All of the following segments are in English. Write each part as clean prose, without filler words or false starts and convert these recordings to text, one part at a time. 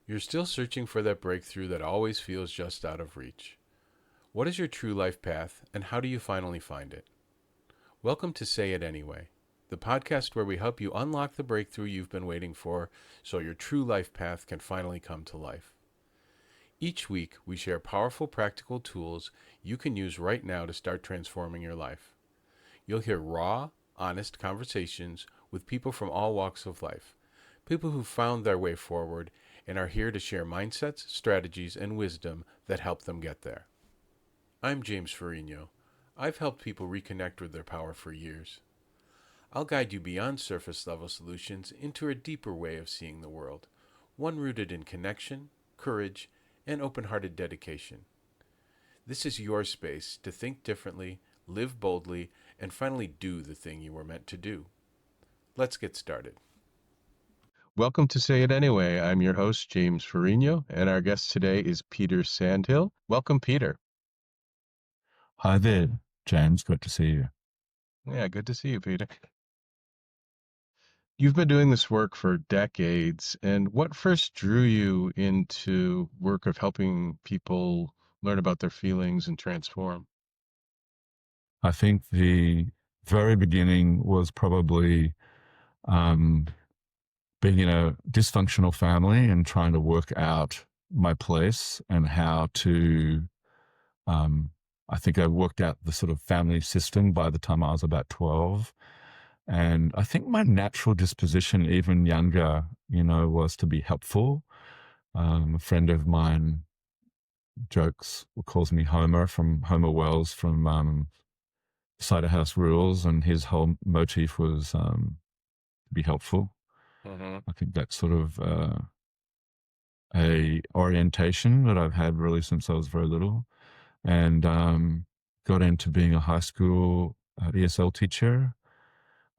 You're still searching for that breakthrough that always feels just out of reach. What is your true life path, and how do you finally find it? Welcome to Say It Anyway, the podcast where we help you unlock the breakthrough you've been waiting for so your true life path can finally come to life. Each week, we share powerful practical tools you can use right now to start transforming your life. You'll hear raw, honest conversations with people from all walks of life, people who found their way forward and are here to share mindsets, strategies, and wisdom that help them get there. I'm James Ferrigno. I've helped people reconnect with their power for years. I'll guide you beyond surface level solutions into a deeper way of seeing the world, one rooted in connection, courage, and open-hearted dedication. This is your space to think differently, live boldly, and finally do the thing you were meant to do. Let's get started. Welcome to Say It Anyway. I'm your host, James Ferrigno, and our guest today is Peter Sandhill. Welcome, Peter. Hi there, James. Good to see you. Yeah, good to see you, Peter. You've been doing this work for decades, and what first drew you into work of helping people learn about their feelings and transform? I think the very beginning was probably being in a dysfunctional family and trying to work out my place and how to, I think I worked out the sort of family system by the time I was about 12. And I think my natural disposition, even younger, was to be helpful. A friend of mine calls me Homer from Homer Wells from Cider House Rules, and his whole motif was to be helpful. I think that's sort of a orientation that I've had really since I was very little, and got into being a high school ESL teacher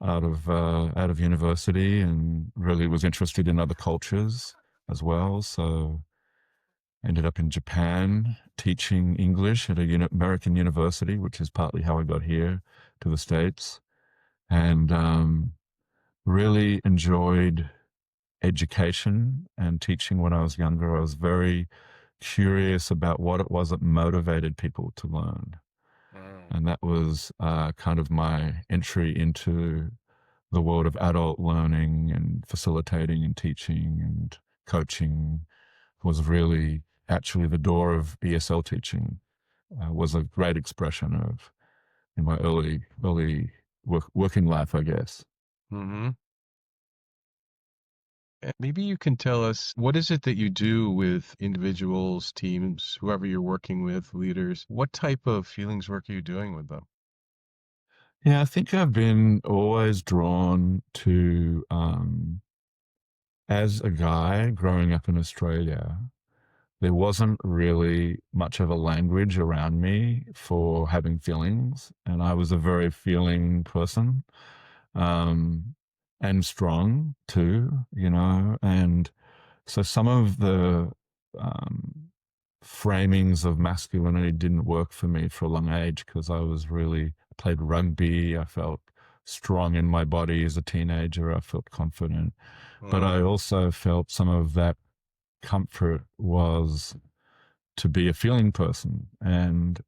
out of university, and really was interested in other cultures as well. So ended up in Japan teaching English at a American university, which is partly how I got here to the States, and really enjoyed education and teaching when I was younger. I was very curious about what it was that motivated people to learn. And that was kind of my entry into the world of adult learning and facilitating and teaching and coaching. Was really actually the door of ESL teaching. Was a great expression of in my early working life, I guess. Mm-hmm. Maybe you can tell us, what is it that you do with individuals, teams, whoever you're working with, leaders? What type of feelings work are you doing with them? Yeah, I think I've been always drawn to, as a guy growing up in Australia, there wasn't really much of a language around me for having feelings. And I was a very feeling person, um, and strong too, And so some of the framings of masculinity didn't work for me for a long age because I played rugby. I felt strong in my body as a teenager. I felt confident. But I also felt some of that comfort was to be a feeling person. And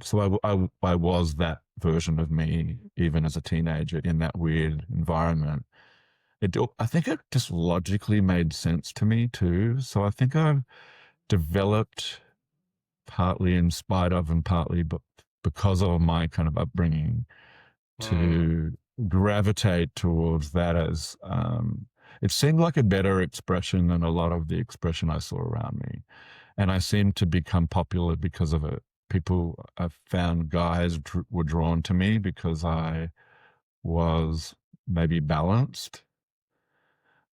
so I was that version of me, even as a teenager in that weird environment. I think it just logically made sense to me too. So I think I've developed, partly in spite of and partly because of my kind of upbringing, to gravitate towards that as it seemed like a better expression than a lot of the expression I saw around me. And I seemed to become popular because of it. I found guys were drawn to me because I was maybe balanced.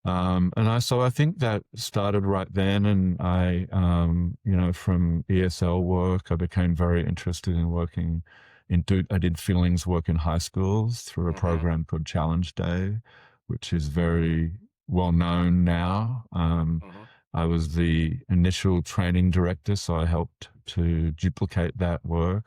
So I think that started right then. And from ESL work, I became very interested in working I did feelings work in high schools through a program called Challenge Day, which is very well known now. I was the initial training director, so I helped to duplicate that work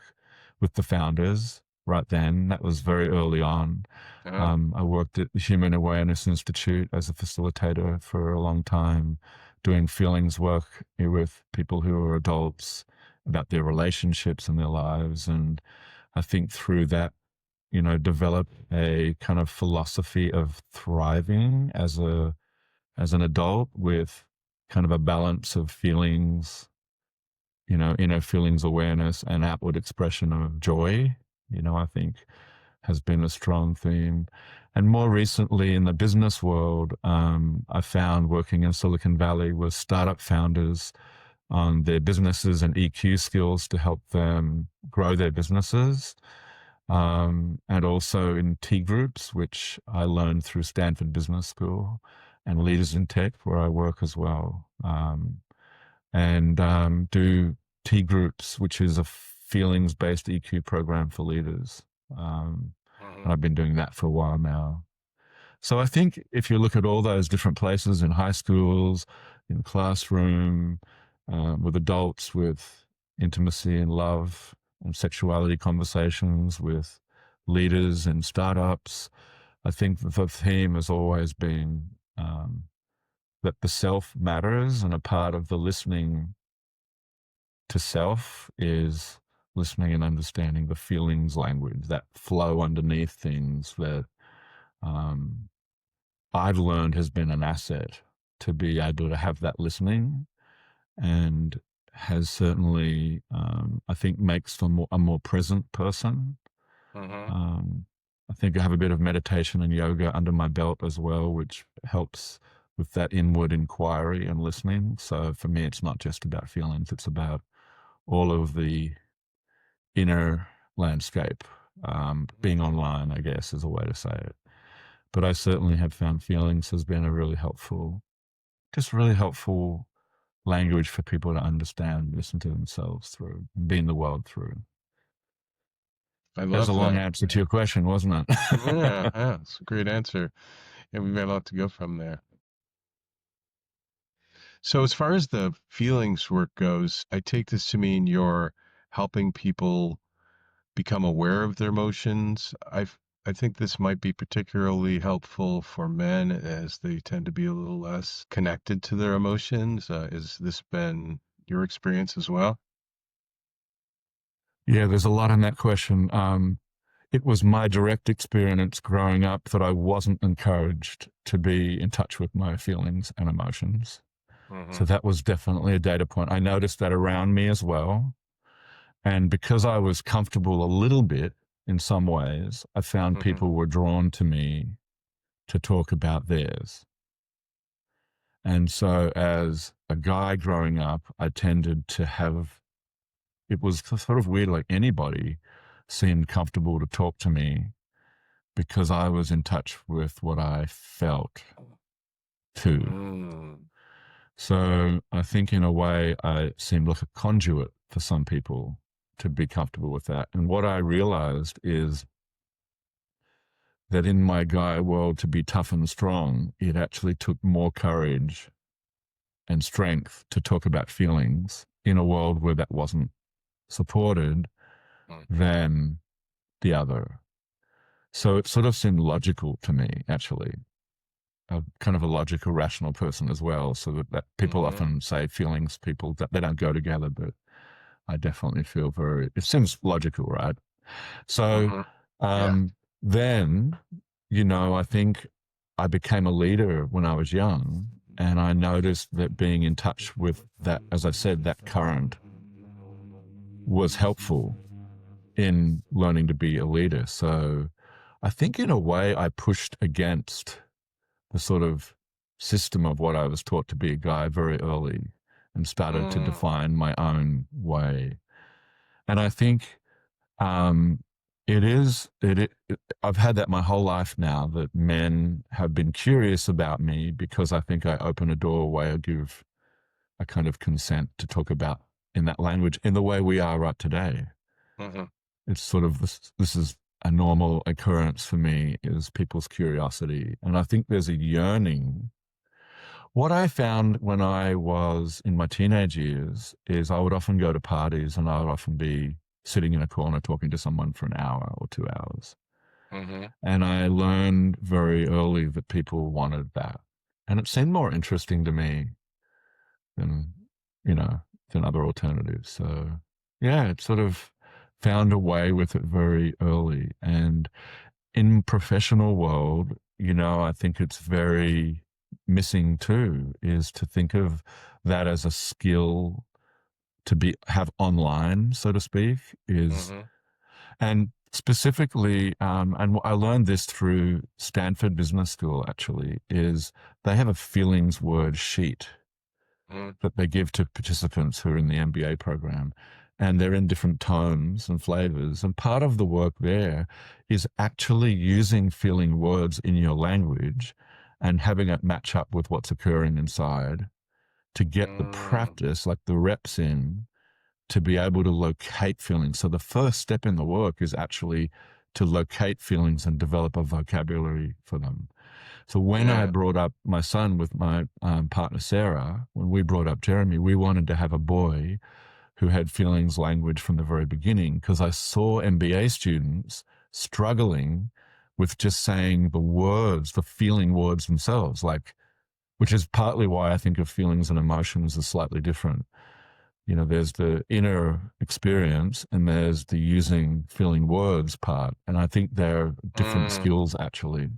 with the founders right then. That was very early on. I worked at the Human Awareness Institute as a facilitator for a long time, doing feelings work with people who are adults about their relationships and their lives. And I think through that, develop a kind of philosophy of thriving as an adult with kind of a balance of feelings, inner feelings awareness and outward expression of joy, I think has been a strong theme. And more recently in the business world, I found working in Silicon Valley with startup founders on their businesses and EQ skills to help them grow their businesses. And also in T groups, which I learned through Stanford Business School, and Leaders in Tech, where I work as well. And do T groups, which is a feelings-based EQ program for leaders. And I've been doing that for a while now. So I think if you look at all those different places in high schools, in classroom, with adults, with intimacy and love and sexuality conversations, with leaders and startups, I think the theme has always been that the self matters, and a part of the listening to self is listening and understanding the feelings language, that flow underneath things that I've learned has been an asset to be able to have that listening, and has certainly, I think, makes for a more present person. I think I have a bit of meditation and yoga under my belt as well, which helps with that inward inquiry and listening. So for me, it's not just about feelings, it's about all of the inner landscape. Being online, I guess, is a way to say it. But I certainly have found feelings has been a really helpful language for people to understand, listen to themselves through, be in the world through. I That was a love long that. answer to your question, wasn't it? Yeah, it's a great answer. Yeah, we've got a lot to go from there. So as far as the feelings work goes, I take this to mean you're helping people become aware of their emotions. I think this might be particularly helpful for men, as they tend to be a little less connected to their emotions. Has this been your experience as well? Yeah, there's a lot in that question. It was my direct experience growing up that I wasn't encouraged to be in touch with my feelings and emotions. So that was definitely a data point. I noticed that around me as well. And because I was comfortable a little bit in some ways, I found people were drawn to me to talk about theirs. And so as a guy growing up, I tended to have, it was sort of weird, like anybody seemed comfortable to talk to me because I was in touch with what I felt too. So I think in a way I seemed like a conduit for some people to be comfortable with that. And what I realized is that in my guy world, to be tough and strong, it actually took more courage and strength to talk about feelings in a world where that wasn't supported than the other. So it sort of seemed logical to me, actually. Kind of a logical, rational person as well. So that people often say feelings, people, that they don't go together, but I definitely feel it seems logical, right? So then, I think I became a leader when I was young, and I noticed that being in touch with that, as I said, that current was helpful in learning to be a leader. So I think in a way I pushed against the sort of system of what I was taught to be a guy very early and started to define my own way. And I think I've had that my whole life now, that men have been curious about me because I think I open a doorway, I give a kind of consent to talk about in that language in the way we are right today. It's sort of, this is a normal occurrence for me, is people's curiosity. And I think there's a yearning. What I found when I was in my teenage years is I would often go to parties and I would often be sitting in a corner talking to someone for an hour or 2 hours. And I learned very early that people wanted that. And it seemed more interesting to me than, you know, than other alternatives. So yeah, it sort of found a way with it very early. And in professional world, you know, I think it's very missing too, is to think of that as a skill to have online, so to speak, is, and specifically, and I learned this through Stanford Business School, actually, is they have a feelings word sheet that they give to participants who are in the MBA program. And they're in different tones and flavors. And part of the work there is actually using feeling words in your language and having it match up with what's occurring inside to get the practice, like the reps in, to be able to locate feelings. So the first step in the work is actually to locate feelings and develop a vocabulary for them. So when I brought up my son with my partner, Sarah, when we brought up Jeremy, we wanted to have a boy who had feelings language from the very beginning, because I saw MBA students struggling with just saying the words, the feeling words themselves, like, which is partly why I think of feelings and emotions as slightly different. You know, there's the inner experience and there's the using feeling words part. And I think they're different skills, actually.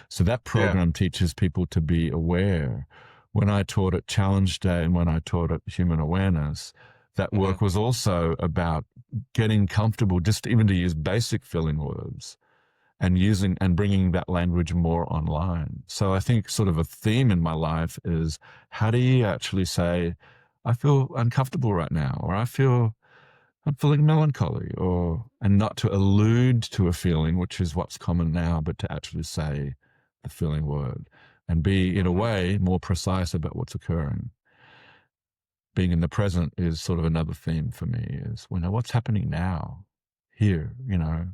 So that program teaches people to be aware. When I taught at Challenge Day and when I taught at Human Awareness, that work was also about getting comfortable just even to use basic feeling words and using and bringing that language more online. So I think sort of a theme in my life is, how do you actually say, I feel uncomfortable right now, or I'm feeling melancholy, and not to allude to a feeling, which is what's common now, but to actually say the feeling word and be, in a way, more precise about what's occurring. Being in the present is sort of another theme for me, is, you know, what's happening now, here, you know.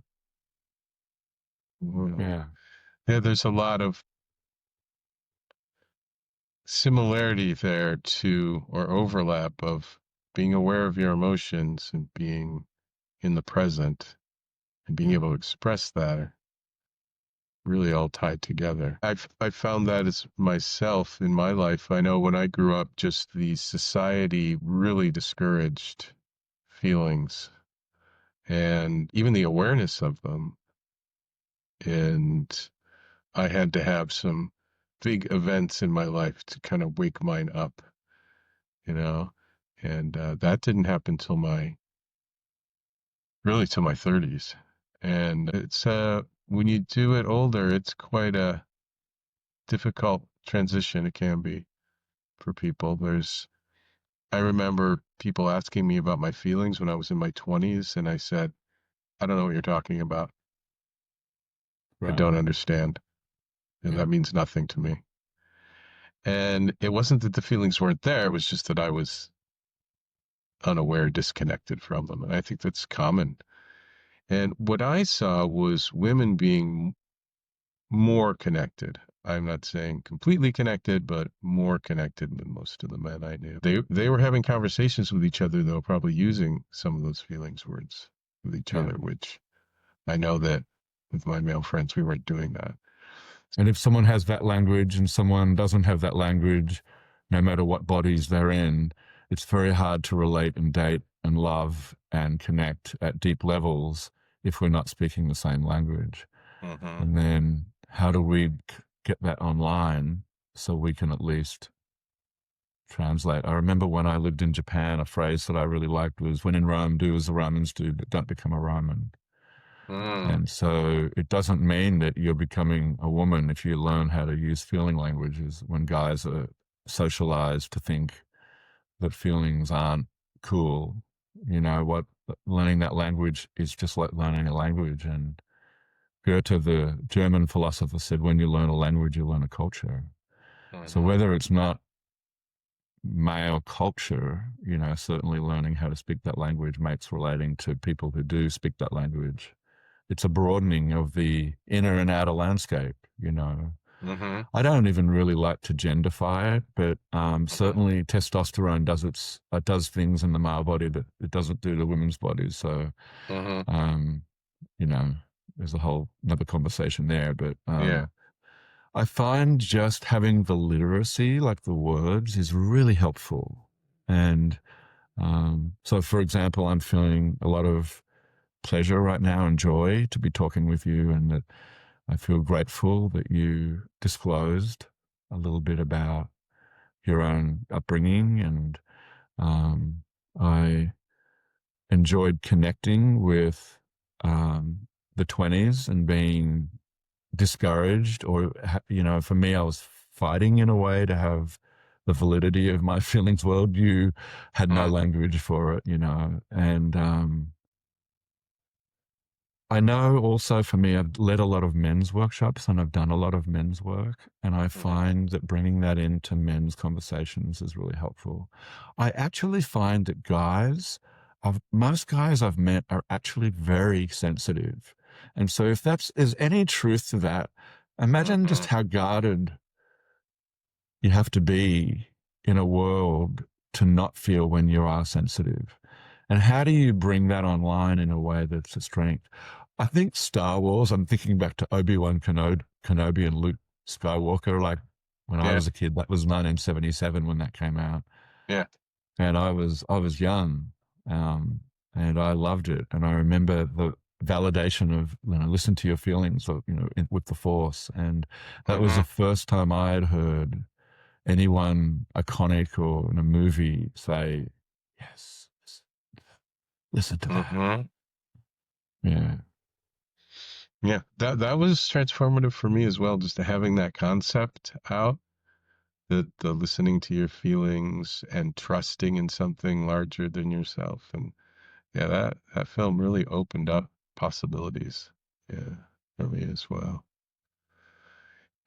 Yeah. Yeah, there's a lot of similarity there to, or overlap of, being aware of your emotions and being in the present and being able to express that, really all tied together. I found that as myself in my life. I know when I grew up, just the society really discouraged feelings and even the awareness of them. And I had to have some big events in my life to kind of wake mine up, you know, and that didn't happen till my 30s. And it's when you do it older, it's quite a difficult transition. It can be for people. I remember people asking me about my feelings when I was in my 20s, and I said, I don't know what you're talking about. I don't understand. And that means nothing to me. And it wasn't that the feelings weren't there, it was just that I was unaware, disconnected from them. And I think that's common. And what I saw was women being more connected. I'm not saying completely connected, but more connected than most of the men I knew. They were having conversations with each other, though, probably using some of those feelings words with each other, which I know that with my male friends, we weren't doing that. And if someone has that language and someone doesn't have that language, no matter what bodies they're in, it's very hard to relate and date and love and connect at deep levels if we're not speaking the same language. And then how do we get that online so we can at least translate? I remember when I lived in Japan, a phrase that I really liked was, when in Rome, do as the Romans do, but don't become a Roman. And so it doesn't mean that you're becoming a woman if you learn how to use feeling languages, when guys are socialized to think that feelings aren't cool. You know what? Learning that language is just like learning a language. And Goethe, the German philosopher, said, when you learn a language, you learn a culture. So whether it's not male culture, you know, certainly learning how to speak that language makes relating to people who do speak that language. It's a broadening of the inner and outer landscape, you know. I don't even really like to genderify it, but certainly testosterone does things in the male body that it doesn't do to women's bodies. So, you know, there's another conversation there. But I find just having the literacy, like the words, is really helpful. And so, for example, I'm feeling a lot of pleasure right now and joy to be talking with you, and that I feel grateful that you disclosed a little bit about your own upbringing. And I enjoyed connecting with the 20s and being discouraged, or, for me, I was fighting in a way to have the validity of my feelings world. You had no Mm. language for it, and I know also for me, I've led a lot of men's workshops and I've done a lot of men's work. And I Mhm. find that bringing that into men's conversations is really helpful. I actually find that most guys I've met are actually very sensitive. And so if is any truth to that, imagine just Mhm. how guarded you have to be in a world to not feel when you are sensitive. And how do you bring that online in a way that's a strength? I think Star Wars, I'm thinking back to Obi-Wan Kenobi and Luke Skywalker, like when I Yeah. was a kid. That was 1977 when that came out. Yeah. And I was young, and I loved it. And I remember the validation of, listen to your feelings, with the Force. And that was the Mhm. first time I had heard anyone iconic or in a movie say, yes, listen to that. Mhm. Yeah. Yeah. That was transformative for me as well, just to having that concept out, the listening to your feelings and trusting in something larger than yourself. And yeah, that film really opened up possibilities. Yeah, for me as well.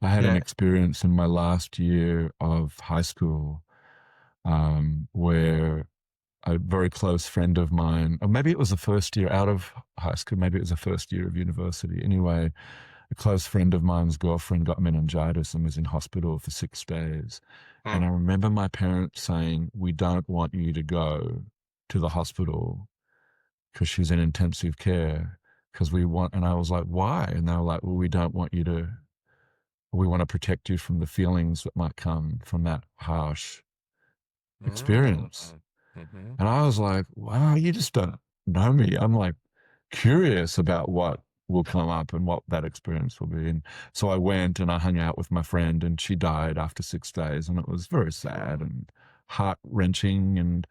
I had an Yeah. experience in my last year of high school, where a very close friend of mine, or maybe it was the first year out of high school, maybe it was the first year of university. Anyway, a close friend of mine's girlfriend got meningitis and was in hospital for 6 days. And Mm. I remember my parents saying, we don't want you to go to the hospital because she's in intensive care, because and I was like, why? And they were like, well, we want to protect you from the feelings that might come from that harsh Mm. experience. Mhm. And I was like, wow, you just don't know me. I'm like curious about what will come up and what that experience will be. And so I went and I hung out with my friend, and she died after 6 days. And it was very sad Mm. and heart wrenching, and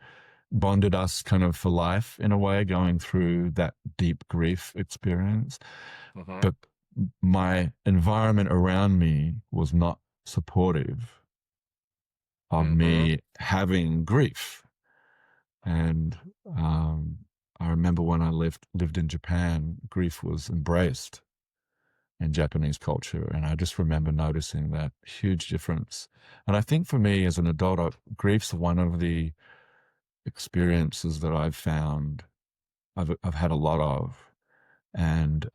bonded us kind of for life in a way, going through that deep grief experience. Mhm. But my environment around me was not supportive of Mhm. me having grief. And I remember when I lived in Japan, grief was embraced in Japanese culture. And I just remember noticing that huge difference. And I think for me as an adult, grief's one of the experiences that I've found I've had a lot of, and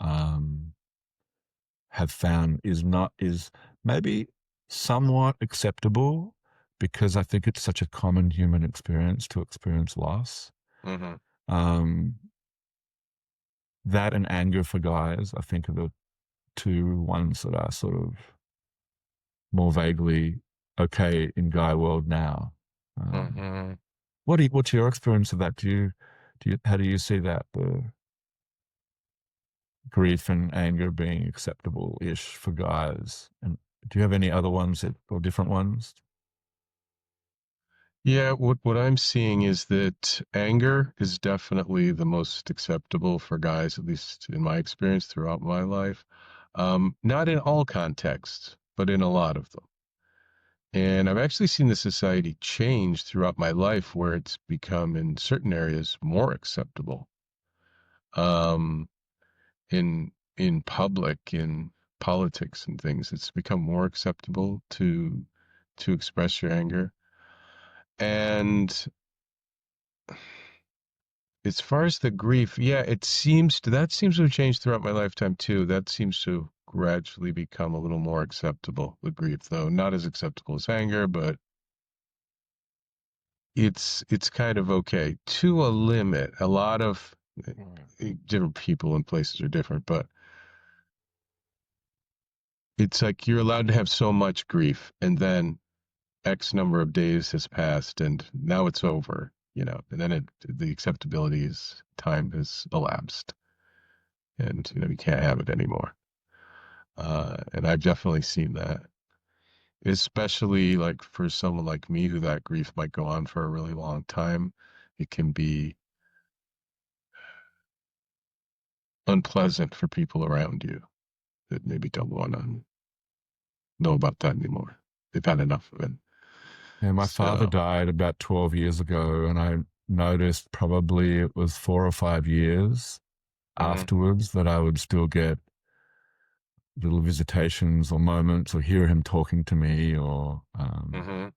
have found is maybe somewhat acceptable, because I think it's such a common human experience to experience loss. Mhm. Um, that and anger for guys, I think, are the two ones that are sort of more vaguely okay in guy world now. Um, Mhm. what's your experience of that? How do you see that, the grief and anger being acceptable-ish for guys? And do you have any other ones or different ones? Yeah, what I'm seeing is that anger is definitely the most acceptable for guys, at least in my experience throughout my life. Not in all contexts, but in a lot of them. And I've actually seen the society change throughout my life where it's become in certain areas more acceptable. Um, in public, in politics and things, it's become more acceptable to express your anger. And as far as the grief, yeah, that seems to have changed throughout my lifetime too. That seems to gradually become a little more acceptable, the grief, though not as acceptable as anger, but it's kind of okay to a limit. A lot of different people and places are different, but it's like you're allowed to have so much grief, and then X number of days has passed and now it's over, and then the acceptability is time has elapsed and, you can't have it anymore. And I've definitely seen that, especially like for someone like me who that grief might go on for a really long time. It can be unpleasant for people around you that maybe don't want to know about that anymore. They've had enough of it. Yeah, my father So, died about 12 years ago, and I noticed probably it was 4 or 5 years mhm, afterwards that I would still get little visitations or moments or hear him talking to me or mhm,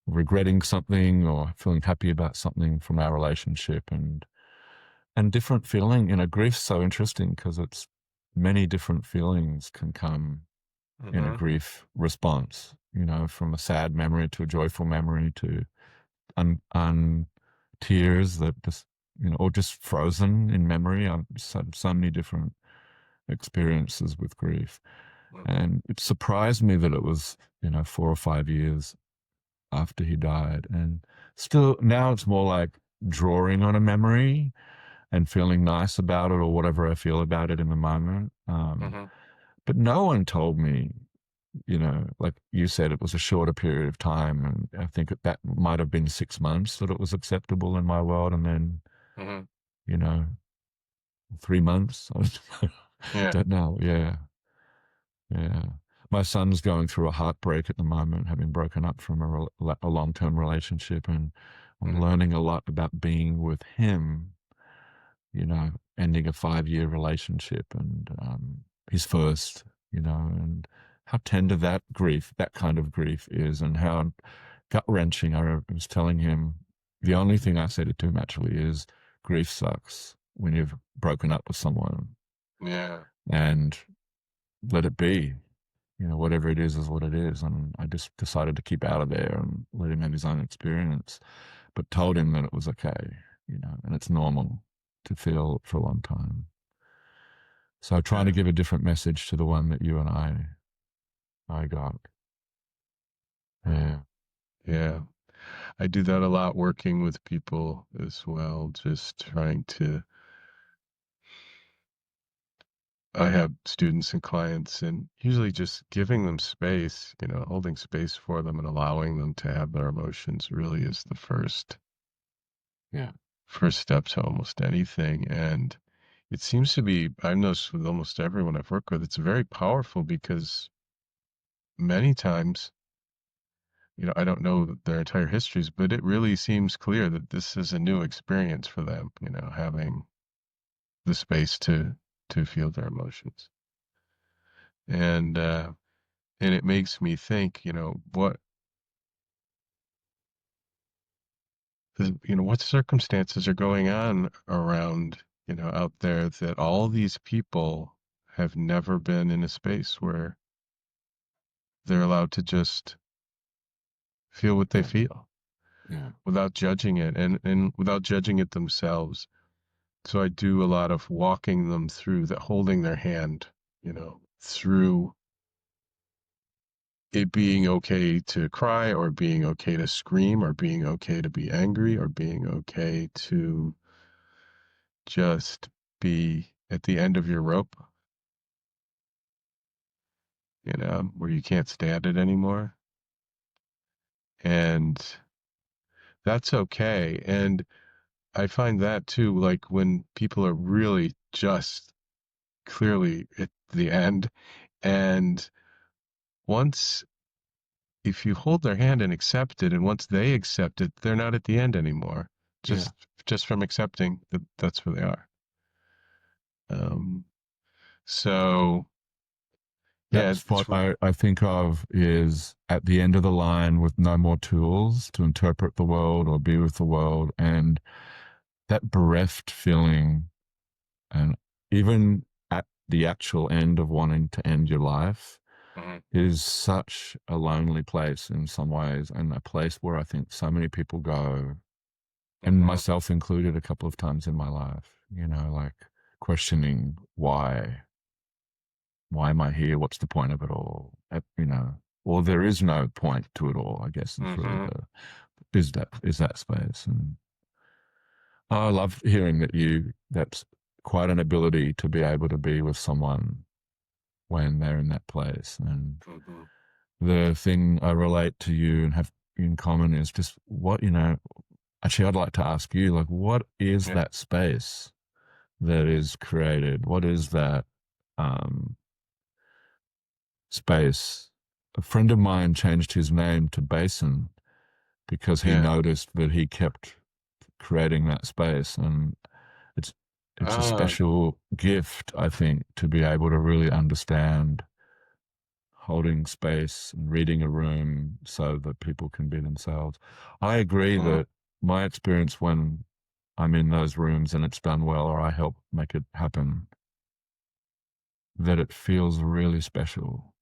regretting something or feeling happy about something from our relationship and different feeling. Grief's so interesting because it's many different feelings can come in a mhm, grief response, from a sad memory to a joyful memory to tears that just, or just frozen in memory. I've just had so many different experiences with grief. mhm, And it surprised me that it was, 4 or 5 years after he died. And still now it's more like drawing on a memory and feeling nice about it or whatever I feel about it in the moment. mhm. But no one told me, like you said, it was a shorter period of time. And I think that might have been 6 months that it was acceptable in my world. And then, Mhm. you know, 3 months. I Yeah. don't know. Yeah. Yeah. My son's going through a heartbreak at the moment, having broken up from a long-term relationship. And I'm Mhm. learning a lot about being with him, ending a 5-year relationship and his first, and how tender that kind of grief is, and how gut wrenching. I was telling him the only thing I said to him actually is grief sucks when you've broken up with someone, Yeah. and let it be. Whatever it is what it is. And I just decided to keep out of there and let him have his own experience, but told him that it was okay, and it's normal to feel for a long time. So trying to Yeah. give a different message to the one that you and I got. Yeah. Yeah. I do that a lot working with people as well, just trying to I have students and clients and usually just giving them space, holding space for them and allowing them to have their emotions really is the Yeah. first step to almost anything. And it seems to be, I've noticed with almost everyone I've worked with, it's very powerful because many times, I don't know their entire histories, but it really seems clear that this is a new experience for them, having the space to feel their emotions. And and it makes me think, what circumstances are going on around, out there that all these people have never been in a space where they're allowed to just feel what they Yeah. feel Yeah. without judging it and without judging it themselves. So I do a lot of walking them through that, holding their hand, through it being okay to cry or being okay to scream or being okay to be angry or being okay to just be at the end of your rope, where you can't stand it anymore. And that's okay. And I find that too, like when people are really just clearly at the end. And once, if you hold their hand and accept it, and once they accept it, they're not at the end anymore. Yeah. Just from accepting that that's where they are. Um, so yeah, That's what I think of is at the end of the line with no more tools to interpret the world or be with the world. And that bereft feeling, and even at the actual end of wanting to end your life, Mhm, is such a lonely place in some ways, and a place where I think so many people go, and mhm, myself included a couple of times in my life, like questioning why am I here? What's the point of it all? or there is no point to it all, I guess, is really is that space. And I love hearing that's quite an ability to be able to be with someone when they're in that place. And the thing I relate to you and have in common is just what, actually I'd like to ask you, like, what is that space that is created? What is that space? A friend of mine changed his name to Basin because he noticed that he kept creating that space. And it's a special gift, I think, to be able to really understand holding space and reading a room so that people can be themselves. I agree that my experience when I'm in those rooms and it's done well, or I help make it happen, that it feels really special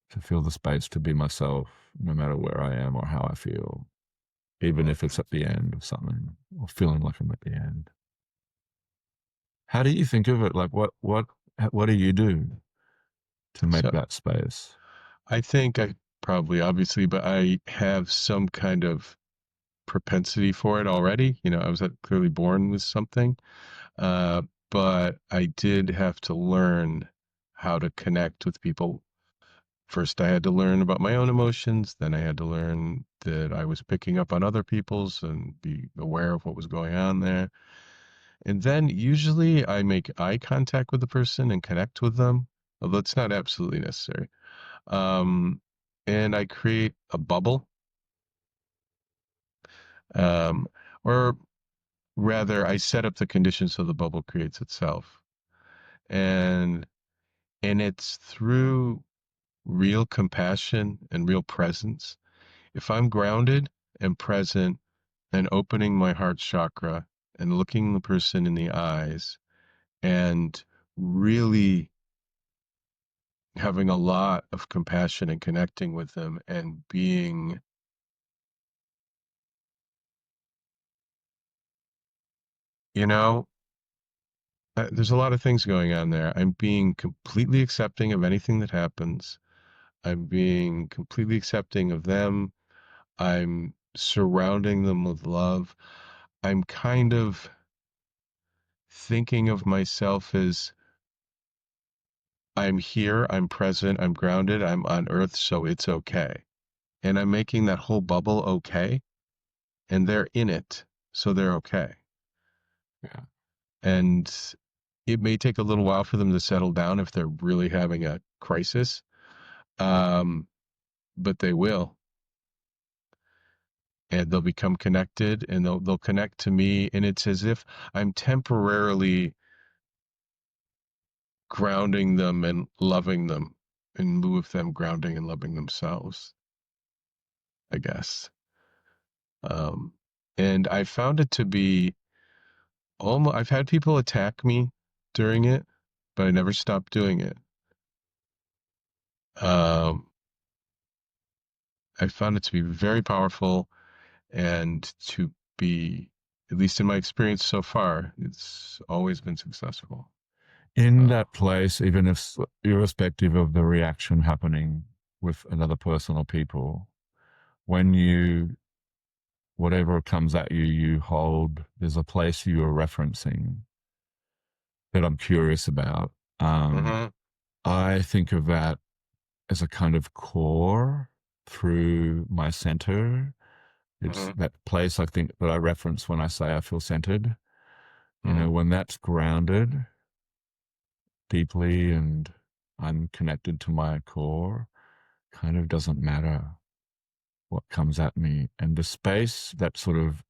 to feel the space to be myself, no matter where I am or how I feel, even if it's at the end of something or feeling like I'm at the end. How do you think of it? Like, what do you do to make that space? I think I probably, obviously, but I have some kind of propensity for it already. I was clearly born with something, but I did have to learn how to connect with people. First, I had to learn about my own emotions. Then I had to learn that I was picking up on other people's and be aware of what was going on there. And then usually I make eye contact with the person and connect with them, although it's not absolutely necessary. And I create a bubble, or rather, I set up the conditions so the bubble creates itself. And it's through real compassion and real presence. If I'm grounded and present and opening my heart chakra and looking the person in the eyes and really having a lot of compassion and connecting with them and being, there's a lot of things going on there. I'm being completely accepting of anything that happens. I'm being completely accepting of them. I'm surrounding them with love. I'm kind of thinking of myself as I'm here, I'm present, I'm grounded, I'm on earth, so it's okay. And I'm making that whole bubble okay, and they're in it, so they're okay. Yeah. And it may take a little while for them to settle down if they're really having a crisis, but they will. And they'll become connected, and they'll connect to me, and it's as if I'm temporarily grounding them and loving them in lieu of them grounding and loving themselves, I guess. And I found it to be almost, I've had people attack me during it, but I never stopped doing it. I found it to be very powerful and to be, at least in my experience so far, it's always been successful. In that place, even if irrespective of the reaction happening with another person or people, when whatever comes at you, you hold, there's a place you are referencing that I'm curious about. I think of that as a kind of core through my center. It's that place I think that I reference when I say I feel centered. When that's grounded deeply and I'm connected to my core, kind of doesn't matter what comes at me. And the space, that sort of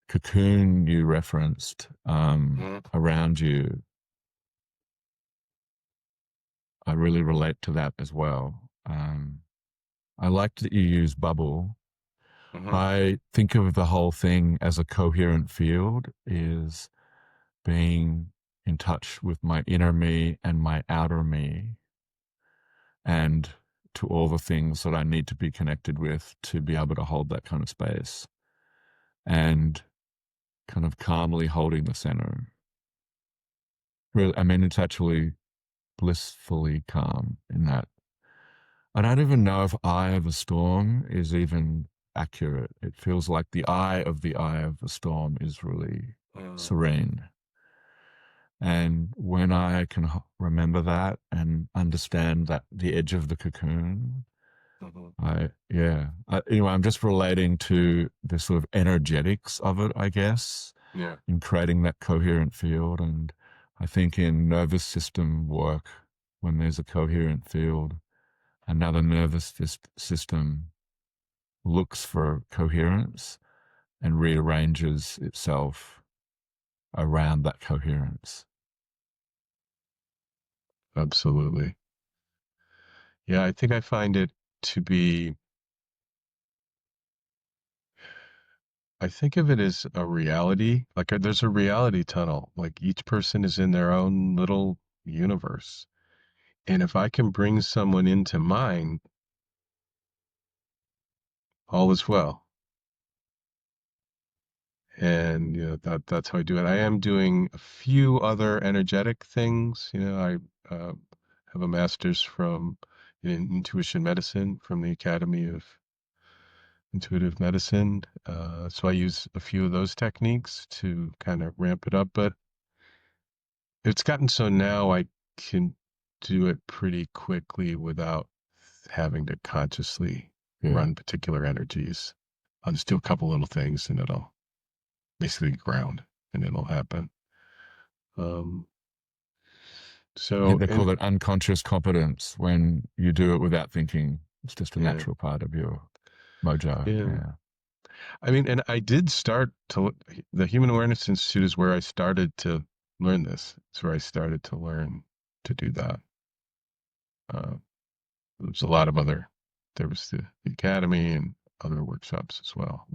cocoon you referenced around you, I really relate to that as well. I like that you use bubble. I think of the whole thing as a coherent field, is being in touch with my inner me and my outer me, and to all the things that I need to be connected with to be able to hold that kind of space, and kind of calmly holding the center. Really, I mean, it's actually blissfully calm in that. I don't even know if eye of a storm is even accurate. It feels like the eye of the storm is really serene. And when I can remember that and understand that the edge of the cocoon, anyway, I'm just relating to the sort of energetics of it, I guess, Yeah. in creating that coherent field. And I think in nervous system work, when there's a coherent field, another nervous system looks for coherence and rearranges itself around that coherence. Absolutely. Yeah, I think I find it to be, I think of it as a reality. Like there's a reality tunnel. Like each person is in their own little universe. And if I can bring someone into mine, all is well. And that's how I do it. I am doing a few other energetic things. I have a master's in intuition medicine from the Academy of Intuitive Medicine. So I use a few of those techniques to kind of ramp it up. But it's gotten so now I can do it pretty quickly without having to consciously run particular energies. I'll just do a couple little things and it'll basically ground and it'll happen. I think So, they and call it unconscious competence when you do it without thinking. It's just a yeah, natural part of your mojo. yeah. Yeah. I mean, and I did the Human Awareness Institute is where I started to learn this. It's where I started to learn to do that. Uh, there's a lot of there was the Academy and other workshops as well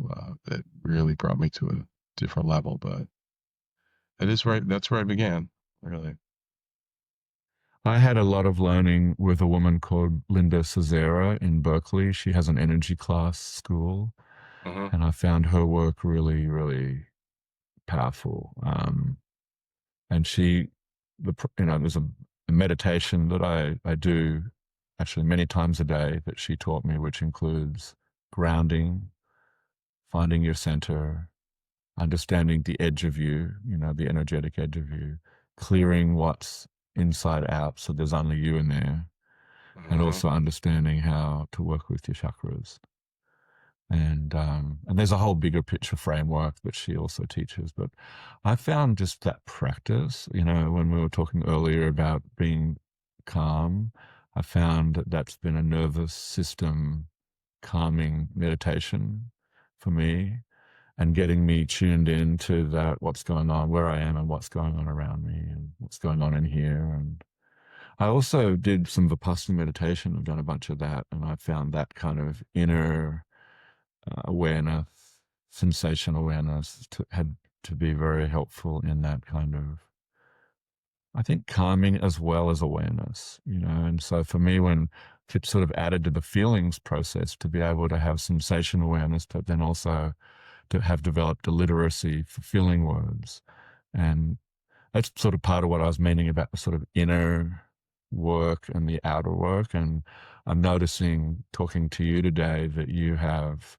that really brought me to a different level. But that's where I began, really. I had a lot of learning with a woman called Linda Cesara in Berkeley. She has an energy class school, Uh-huh. and I found her work really, really powerful. And there's a meditation that I do actually many times a day that she taught me, which includes grounding, finding your center, understanding the edge of you, the energetic edge of you, clearing what's inside out so there's only you in there, and Uh-huh. also understanding how to work with your chakras. And there's a whole bigger picture framework that she also teaches. But I found just that practice, when we were talking earlier about being calm, I found that that's been a nervous system calming meditation for me, and getting me tuned in to that, what's going on, where I am and what's going on around me and what's going on in here. And I also did some Vipassana meditation. I've done a bunch of that, and I found that kind of inner awareness, sensation awareness had to be very helpful in that kind of, I think, calming as well as awareness, And so for me, when it sort of added to the feelings process, to be able to have sensation awareness, but then also to have developed a literacy for feeling words. And that's sort of part of what I was meaning about the sort of inner work and the outer work. And I'm noticing, talking to you today, that you have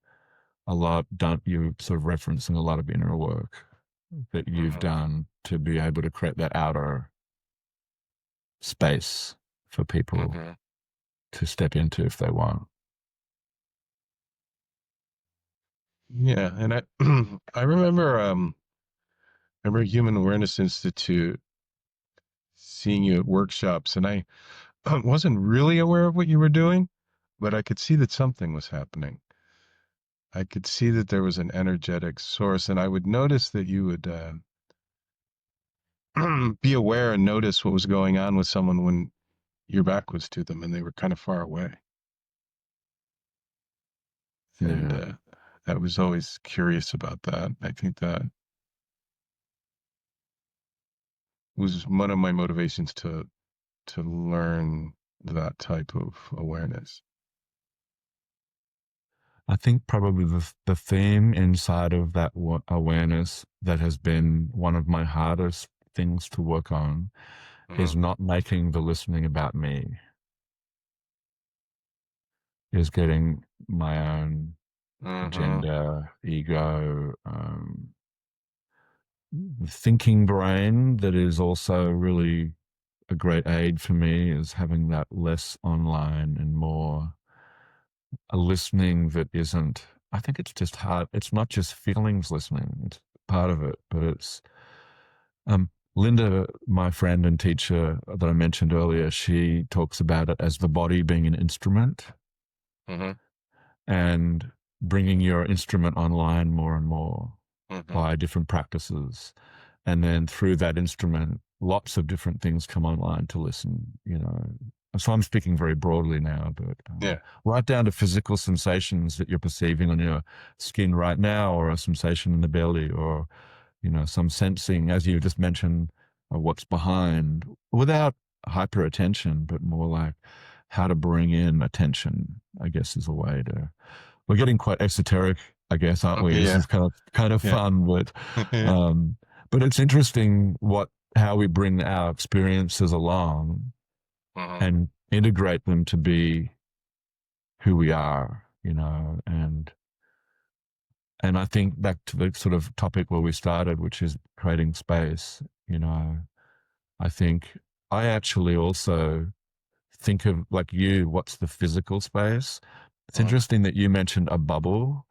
a lot done. You're sort of referencing a lot of inner work that you've done to be able to create that outer space for people to step into if they want. Yeah, and I remember Human Awareness Institute seeing you at workshops, and I wasn't really aware of what you were doing, but I could see that something was happening. I could see that there was an energetic source, and I would notice that you would be aware and notice what was going on with someone when your back was to them and they were kind of far away. And Yeah. I was always curious about that. I think that was one of my motivations to learn that type of awareness. I think probably the theme inside of that awareness that has been one of my hardest things to work on is not making the listening about me. is getting my own Mm-hmm. agenda, ego, thinking brain that is also really a great aid for me, is having that less online and more a listening that isn't, I think it's just hard. It's not just feelings listening, it's part of it, but it's, Linda, my friend and teacher that I mentioned earlier, she talks about it as the body being an instrument Mm-hmm. and bringing your instrument online more and more Mm-hmm. by different practices. And then through that instrument, lots of different things come online to listen, you know. So I'm speaking very broadly now, but Yeah. right down to physical sensations that you're perceiving on your skin right now, or a sensation in the belly, or, you know, some sensing, as you just mentioned, of what's behind, without hyper attention, but more like how to bring in attention, I guess, is a way to. We're getting quite esoteric, I guess, aren't we? This Yeah. is kind of Yeah. fun, Yeah. um, but it's interesting how we bring our experiences along Mm-hmm. and integrate them to be who we are, you know, and I think back to the sort of topic where we started, which is creating space, you know, I think I actually also think of, like you, what's the physical space? It's Mm-hmm. interesting that you mentioned a bubble.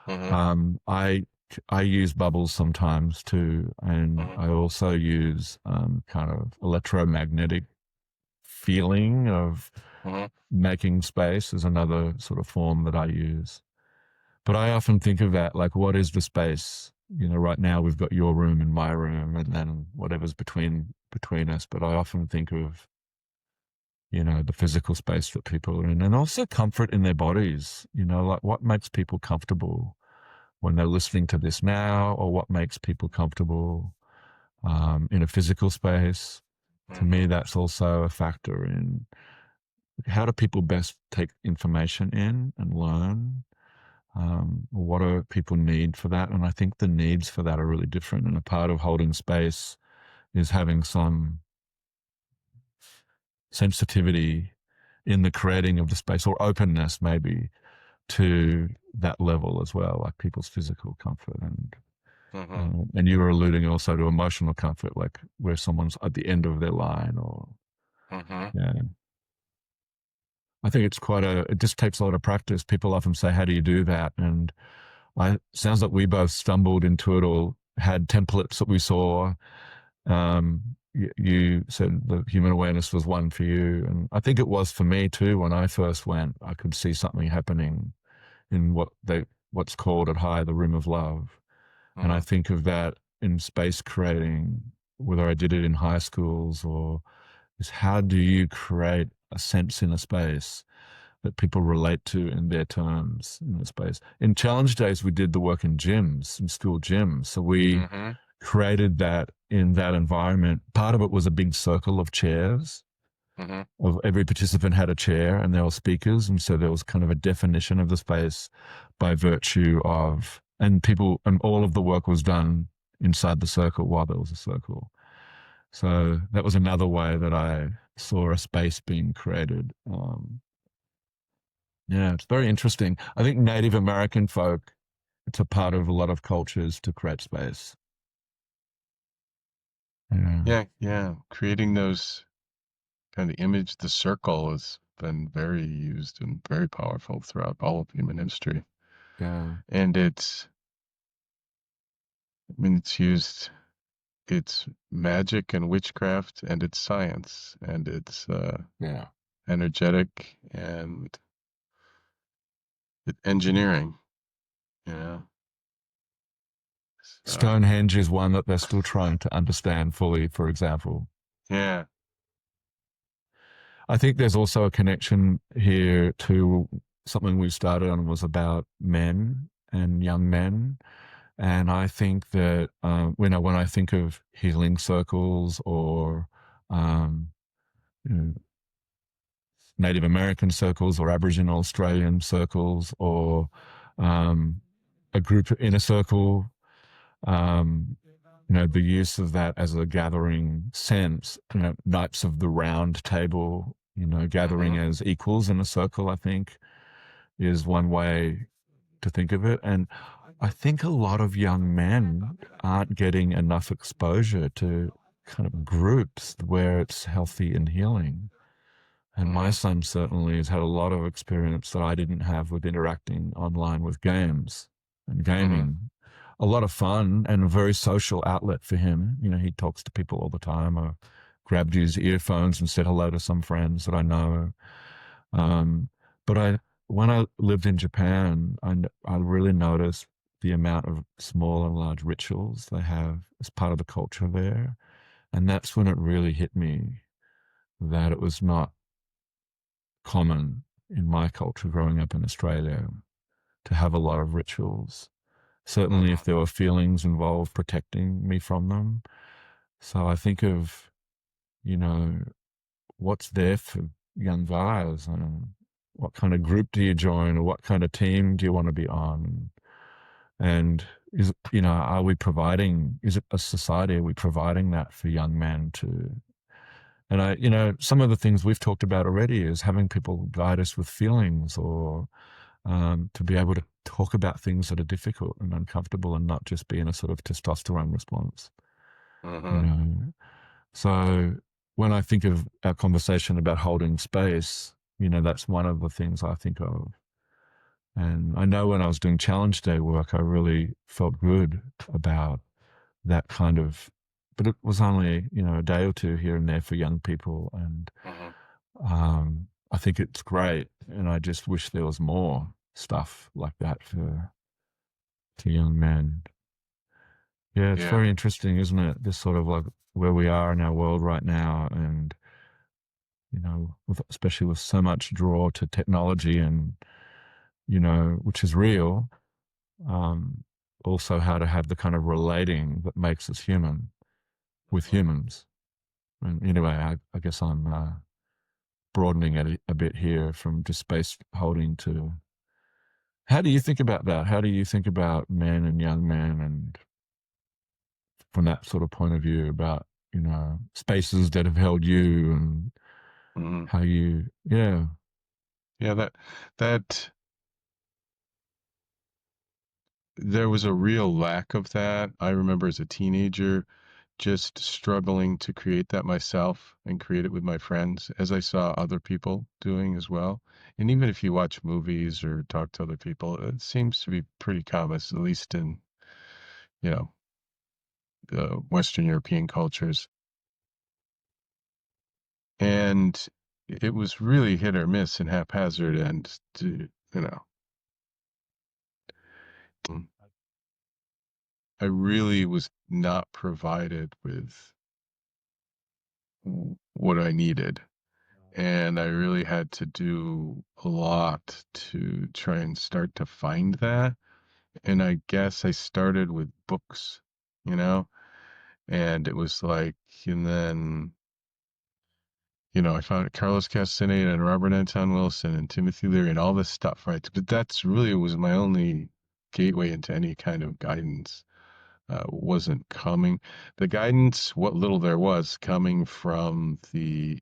Mm-hmm. I use bubbles sometimes too, and Mm-hmm. I also use kind of electromagnetic feeling of Mm-hmm. making space is another sort of form that I use. But I often think of that like, what is the space? You know, right now we've got your room and my room, and then whatever's between us. But I often think of, you know, the physical space that people are in, and also comfort in their bodies. You know, like what makes people comfortable when they're listening to this now, or what makes people comfortable in a physical space. To Mm-hmm. me, that's also a factor in how do people best take information in and learn. What do people need for that? And I think the needs for that are really different. And a part of holding space is having some sensitivity in the creating of the space, or openness maybe to that level as well, like people's physical comfort. Mm-hmm. And you were alluding also to emotional comfort, like where someone's at the end of their line, or Mm-hmm. yeah. I think it just takes a lot of practice. People often say, how do you do that? And sounds like we both stumbled into it, or had templates that we saw. You said the human awareness was one for you. And I think it was for me too. When I first went, I could see something happening in what's called at high, the rim of love. And I Mm-hmm. think of that in space creating, whether I did it in high schools, or is how do you create a sense in a space that people relate to in their terms in the space. In challenge days, we did the work in gyms, in school gyms. So we Mm-hmm. created that in that environment. Part of it was a big circle of chairs. Mm-hmm. Of every participant had a chair, and there were speakers, and so there was kind of a definition of the space by virtue of, and all of the work was done inside the circle while there was a circle. So that was another way that I saw a space being created. Yeah, it's very interesting. I think Native American folk, it's a part of a lot of cultures to create space. Yeah. Yeah. Yeah. Creating those kind of image, the circle has been very used and very powerful throughout all of human history. Yeah. And it's used, it's magic and witchcraft, and it's science, and it's Yeah. energetic, and engineering, you know. So, Stonehenge is one that they're still trying to understand fully, for example. yeah. I think there's also a connection here to something we started on, was about men and young men. And I think that when I think of healing circles, or um, you know, Native American circles, or Aboriginal Australian circles, or um, a group in a circle, um, you know, the use of that as a gathering sense, you know, Knights of the Round Table, you know, Mm-hmm. gathering as equals in a circle, I think. is one way to think of it. And I think a lot of young men aren't getting enough exposure to kind of groups where it's healthy and healing. And my Mm-hmm. son certainly has had a lot of experience that I didn't have with interacting online with games and Mm-hmm. gaming. A lot of fun and a very social outlet for him. You know, he talks to people all the time. I grabbed his earphones and said hello to some friends that I know. Um, but when I lived in Japan, I really noticed the amount of small and large rituals they have as part of the culture there. And that's when it really hit me that it was not common in my culture growing up in Australia to have a lot of rituals. Certainly, if Mm-hmm. there were feelings involved, protecting me from them. So I think of, you know, what's there for young guys and what kind of group do you join or what kind of team do you want to be on? And is, you know, are we providing, is it a society, are we providing that for young men to, and I, you know, some of the things we've talked about already is having people guide us with feelings or to be able to talk about things that are difficult and uncomfortable and not just be in a sort of testosterone response, you Mm-hmm. know. So when I think of our conversation about holding space, you know, that's one of the things I think of. And I know when I was doing challenge day work, I really felt good about that kind of, but it was only, you know, a day or two here and there for young people. And Mm-hmm. I think it's great. And I just wish there was more stuff like that for to young men. Yeah, it's Yeah. very interesting, isn't it? This sort of like where we are in our world right now, and you know, especially with so much draw to technology, and you know, which is real. Um, Also, how to have the kind of relating that makes us human with humans. And anyway, I guess I'm broadening it a bit here from just space holding to. How do you think about that? How do you think about men and young men, and from that sort of point of view about, you know, spaces that have held you and Mm-hmm. how you, yeah. Yeah, that there was a real lack of that. I remember as a teenager just struggling to create that myself and create it with my friends, as I saw other people doing as well. And even if you watch movies or talk to other people, it seems to be pretty common, at least in, you know, Western European cultures. And it was really hit or miss and haphazard and, you know, I really was not provided with what I needed. And I really had to do a lot to try and start to find that. And I guess I started with books, you know, and it was like, and then, you know, I found Carlos Castaneda and Robert Anton Wilson and Timothy Leary and all this stuff, right? But that's really was my only gateway into any kind of guidance. Wasn't coming. The guidance, what little there was, coming from the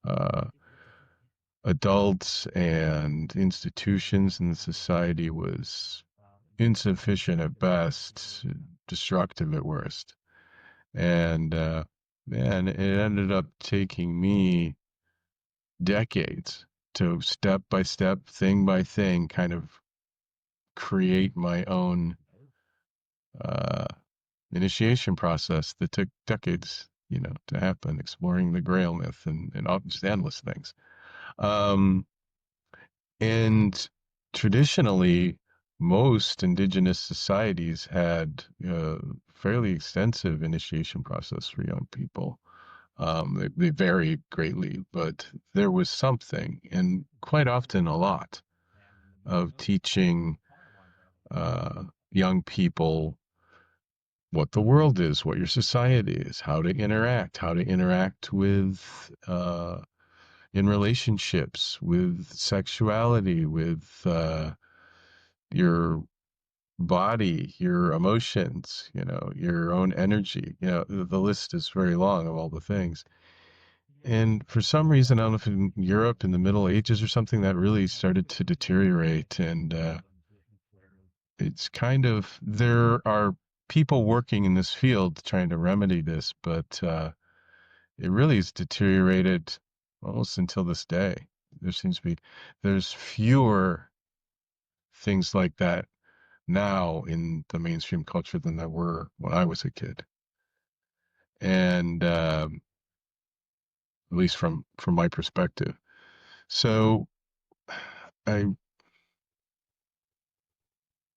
uh, adults and institutions in the society was insufficient at best, destructive at worst. And man, it ended up taking me decades to step by step, thing by thing, kind of create my own uh, initiation process that took decades, you know, to happen, exploring the Grail myth and all just endless things. Um, And traditionally, most indigenous societies had a fairly extensive initiation process for young people. They vary greatly, but there was something, and quite often a lot, of teaching young people what the world is, what your society is, how to interact with in relationships, with sexuality, with your body, your emotions, you know, your own energy. You know, the list is very long of all the things. And for some reason, I don't know if in Europe in the Middle Ages or something, that really started to deteriorate. And it's kind of, there are people working in this field trying to remedy this, but it really has deteriorated almost until this day. There seems to be, there's fewer things like that now in the mainstream culture than there were when I was a kid. And at least from my perspective. So I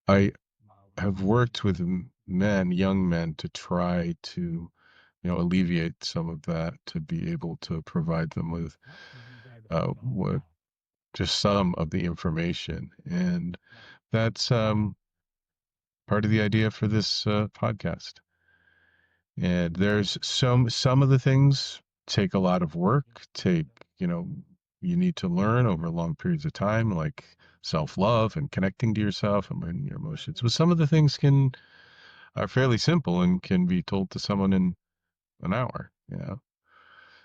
I have worked with men, young men, to try to, alleviate some of that, to be able to provide them with what just some of the information, and that's part of the idea for this podcast. And there's some of the things take a lot of work, take, you need to learn over long periods of time, like self-love and connecting to yourself and your emotions. But some of the things are fairly simple and can be told to someone in an hour, Yeah.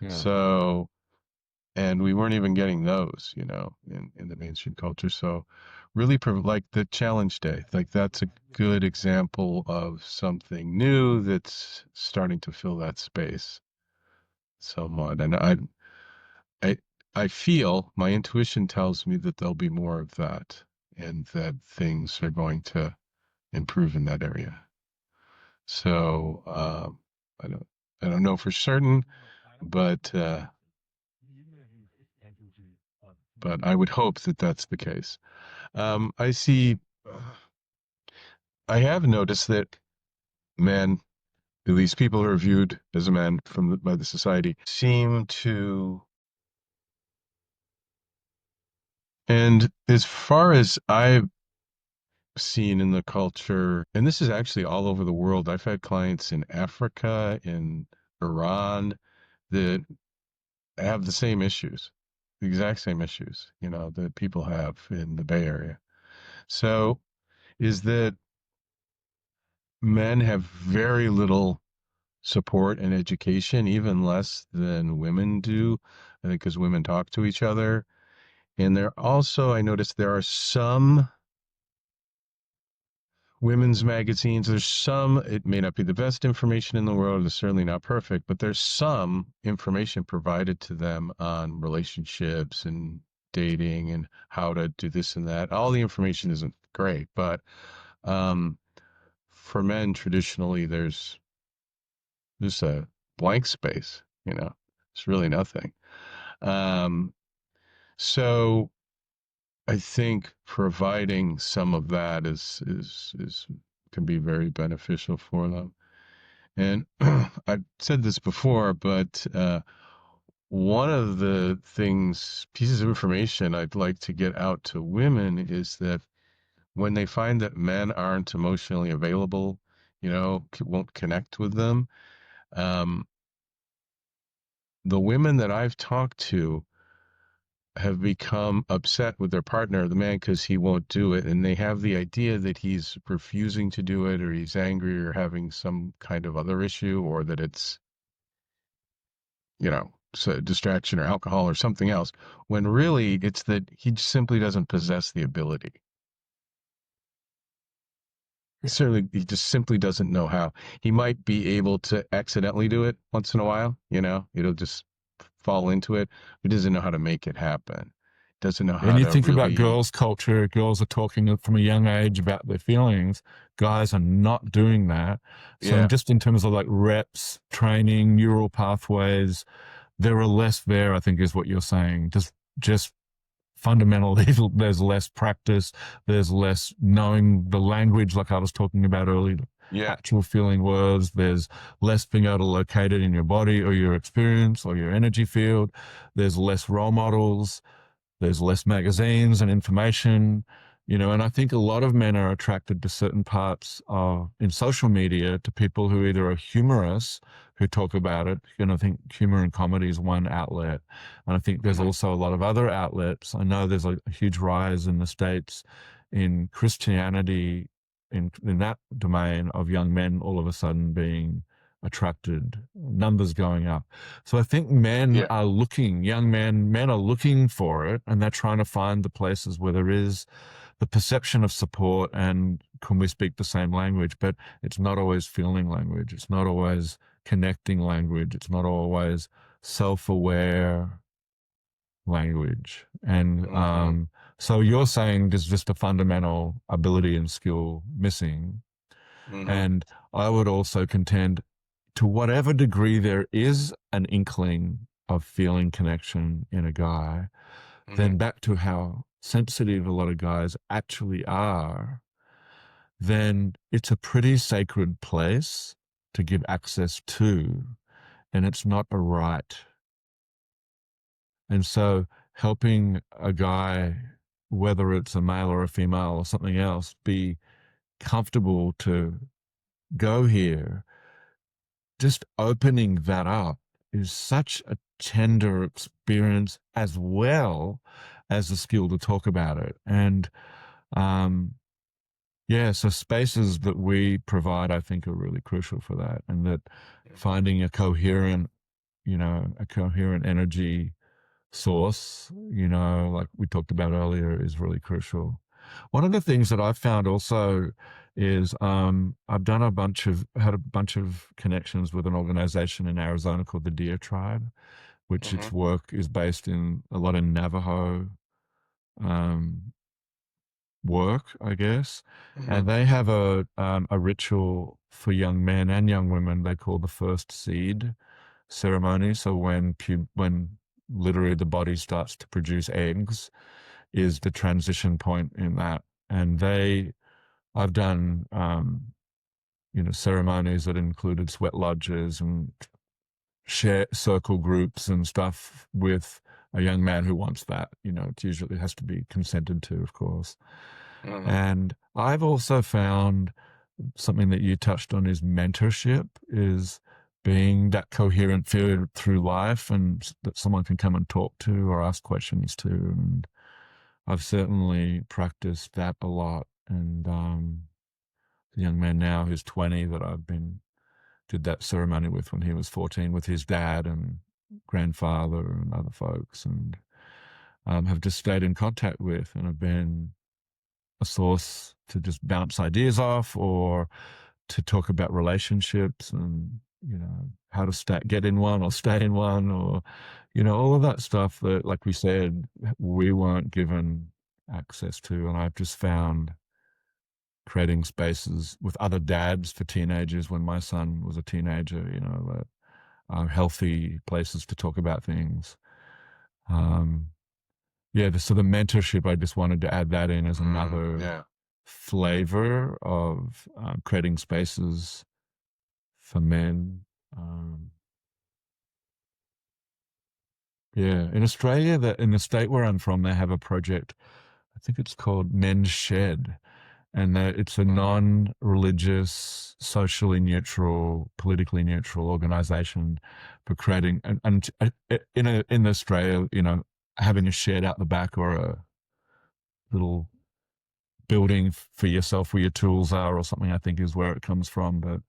So, and we weren't even getting those, in the mainstream culture. So really like the challenge day, like that's a good example of something new that's starting to fill that space somewhat. And I, I feel my intuition tells me that there'll be more of that and that things are going to improve in that area. So, I don't, I don't know for certain, but I would hope that that's the case. I see, I have noticed that men, at least people who are viewed as a man by the society, seem to, and as far as I've seen in the culture, and this is actually all over the world, I've had clients in Africa, in Iran, that have the same issues, the exact same issues, that people have in the Bay Area. So is that men have very little support and education, even less than women do. I think because women talk to each other. And there also, I noticed there are some women's magazines. There's some, it may not be the best information in the world. It's certainly not perfect, but there's some information provided to them on relationships and dating and how to do this and that. All the information isn't great, but for men, traditionally, there's just a blank space, it's really nothing. So I think providing some of that is can be very beneficial for them. And I've said this before, but one of the pieces of information I'd like to get out to women is that when they find that men aren't emotionally available, won't connect with them, um, the women that I've talked to have become upset with their partner, the man, because he won't do it. And they have the idea that he's refusing to do it, or he's angry, or having some kind of other issue, or that it's, so distraction or alcohol or something else, when really it's that he simply doesn't possess the ability. Certainly, he just simply doesn't know how. He might be able to accidentally do it once in a while, it'll just fall into it. He doesn't know how to make it happen. Doesn't know And how you to think about really, girls' culture, girls are talking from a young age about their feelings. Guys are not doing that. So yeah, just in terms of like reps, training, neural pathways, there are less there, I think is what you're saying. Just fundamentally, there's less practice, there's less knowing the language, like I was talking about earlier, yeah, actual feeling words, there's less being able to locate it in your body or your experience or your energy field, there's less role models, there's less magazines and information, and I think a lot of men are attracted to certain parts of in social media to people who either are humorous, who talk about it, and I think humor and comedy is one outlet. And I think there's also a lot of other outlets. I know there's a huge rise in the States in Christianity in that domain of young men all of a sudden being attracted, numbers going up. So I think men are looking, young men are looking for it, and they're trying to find the places where there is the perception of support and can we speak the same language, but it's not always feeling language. It's not always connecting language. It's not always self-aware language. And so you're saying there's just a fundamental ability and skill missing. And I would also contend, to whatever degree there is an inkling of feeling connection in a guy, then back to how sensitive a lot of guys actually are, then it's a pretty sacred place to give access to, and it's not a right. And so helping a guy, whether it's a male or a female or something else, be comfortable to go here, just opening that up is such a tender experience, as well as the skill to talk about it. And so spaces that we provide, I think, are really crucial for that. And that finding a coherent energy source, like we talked about earlier, is really crucial. One of the things that I've found also is I've had a bunch of connections with an organization in Arizona called the Deer Tribe, which its work is based in a lot of Navajo work, I guess. And they have a ritual for young men and young women they call the first seed ceremony. So when literally the body starts to produce eggs is the transition point in that. And I've done, ceremonies that included sweat lodges and share circle groups and stuff with a young man who wants that. It has to be consented to, of course. And I've also found something that you touched on is mentorship, is being that coherent figure through life and that someone can come and talk to or ask questions to. And I've certainly practiced that a lot. And the young man now who's 20 that did that ceremony with when he was 14 with his dad and grandfather and other folks, and have just stayed in contact with and have been a source to just bounce ideas off or to talk about relationships and, how to get in one or stay in one, or, all of that stuff that, like we said, we weren't given access to. And I've just found creating spaces with other dads for teenagers when my son was a teenager, that are healthy places to talk about things. So the mentorship, I just wanted to add that in as another flavor of creating spaces for men. In Australia, in the state where I'm from, they have a project, I think it's called Men's Shed. And it's a non-religious, socially neutral, politically neutral organization for creating, and in Australia, having a shed out the back or a little building for yourself where your tools are or something, I think is where it comes from. But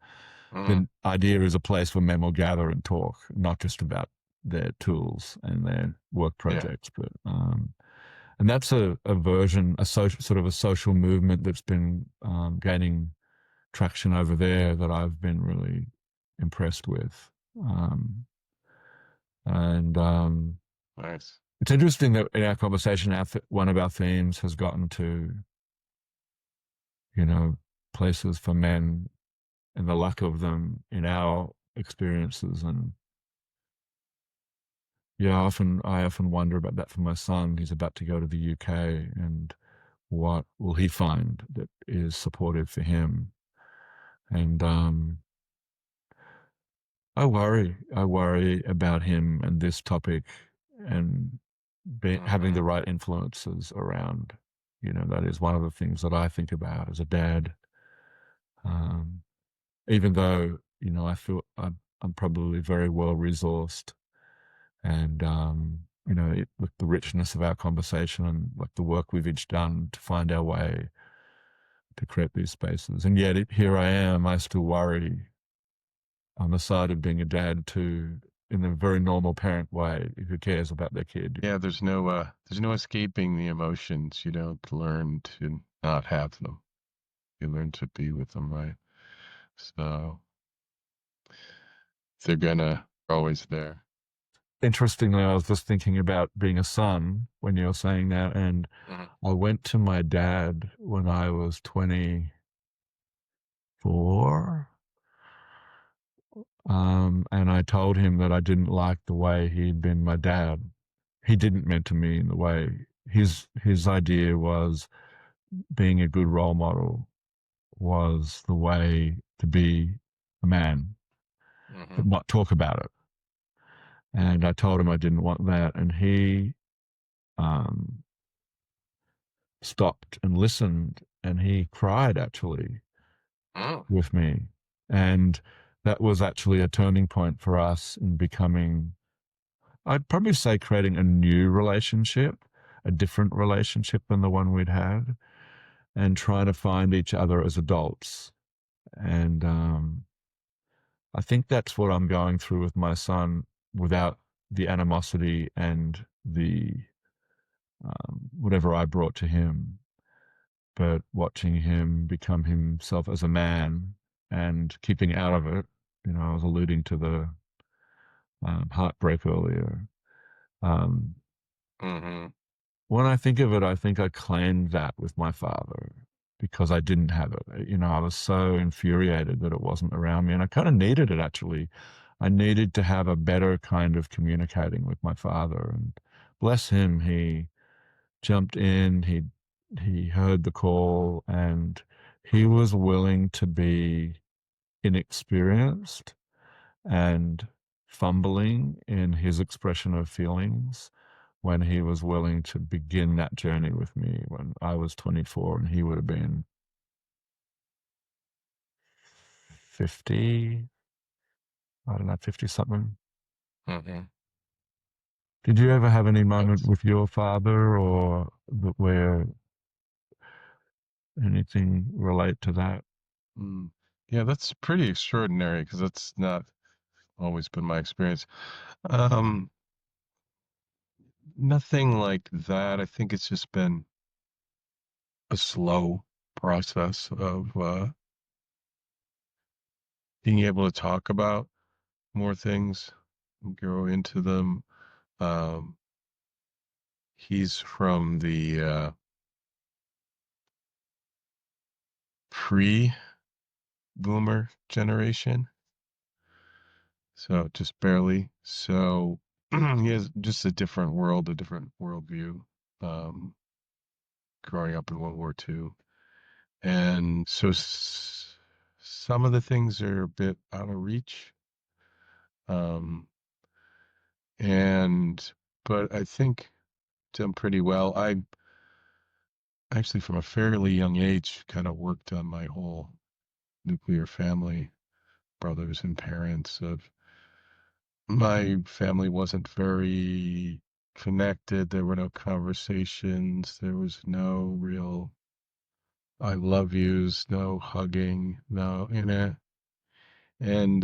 the idea is a place where men will gather and talk, not just about their tools and their work projects, but and that's a version, sort of a social movement that's been gaining traction over there that I've been really impressed with. Nice. It's interesting that in our conversation, one of our themes has gotten to, places for men and the lack of them in our experiences. And I often wonder about that for my son. He's about to go to the UK, and what will he find that is supportive for him? And I worry about him and this topic, and having the right influences around. That is one of the things that I think about as a dad. Even though, I feel I'm probably very well resourced, and with the richness of our conversation and like the work we've each done to find our way to create these spaces. And yet here I am, I still worry on the side of being a dad too, in a very normal parent way, who cares about their kid. Yeah, there's no escaping the emotions. You don't learn to not have them. You learn to be with them, right? So they're always there. Interestingly, I was just thinking about being a son when you were saying that, and I went to my dad when I was 24, and I told him that I didn't like the way he'd been my dad. He didn't mentor me in the way his idea was being a good role model was the way to be a man, but not talk about it. And I told him I didn't want that, and he um, stopped and listened, and he cried actually with me. And that was actually a turning point for us in becoming, I'd probably say, creating a new relationship, a different relationship than the one we'd had, and trying to find each other as adults. And I think that's what I'm going through with my son, without the animosity and the whatever I brought to him, but watching him become himself as a man and keeping out of it. I was alluding to the heartbreak earlier. Um, when I think of it, I think I claimed that with my father because I didn't have it. I was so infuriated that it wasn't around me, and I kind of needed it, actually. I needed to have a better kind of communicating with my father, and bless him, he jumped in, he heard the call, and he was willing to be inexperienced and fumbling in his expression of feelings when he was willing to begin that journey with me when I was 24 and he would have been 50, I don't know, 50 something. Did you ever have any moment with your father or where anything relate to that? Yeah, that's pretty extraordinary because that's not always been my experience. Um, Nothing like that. I think it's just been a slow process of being able to talk about more things and grow into them. Um, he's from the pre-boomer generation, so just barely. So he has just a different world, a different worldview, um, growing up in World War II. And so some of the things are a bit out of reach. Um, and, but I think done pretty well. I actually, from a fairly young age, kind of worked on my whole nuclear family, brothers and parents. Of my family wasn't very connected. There were no conversations. There was no real I love yous, no hugging, no, And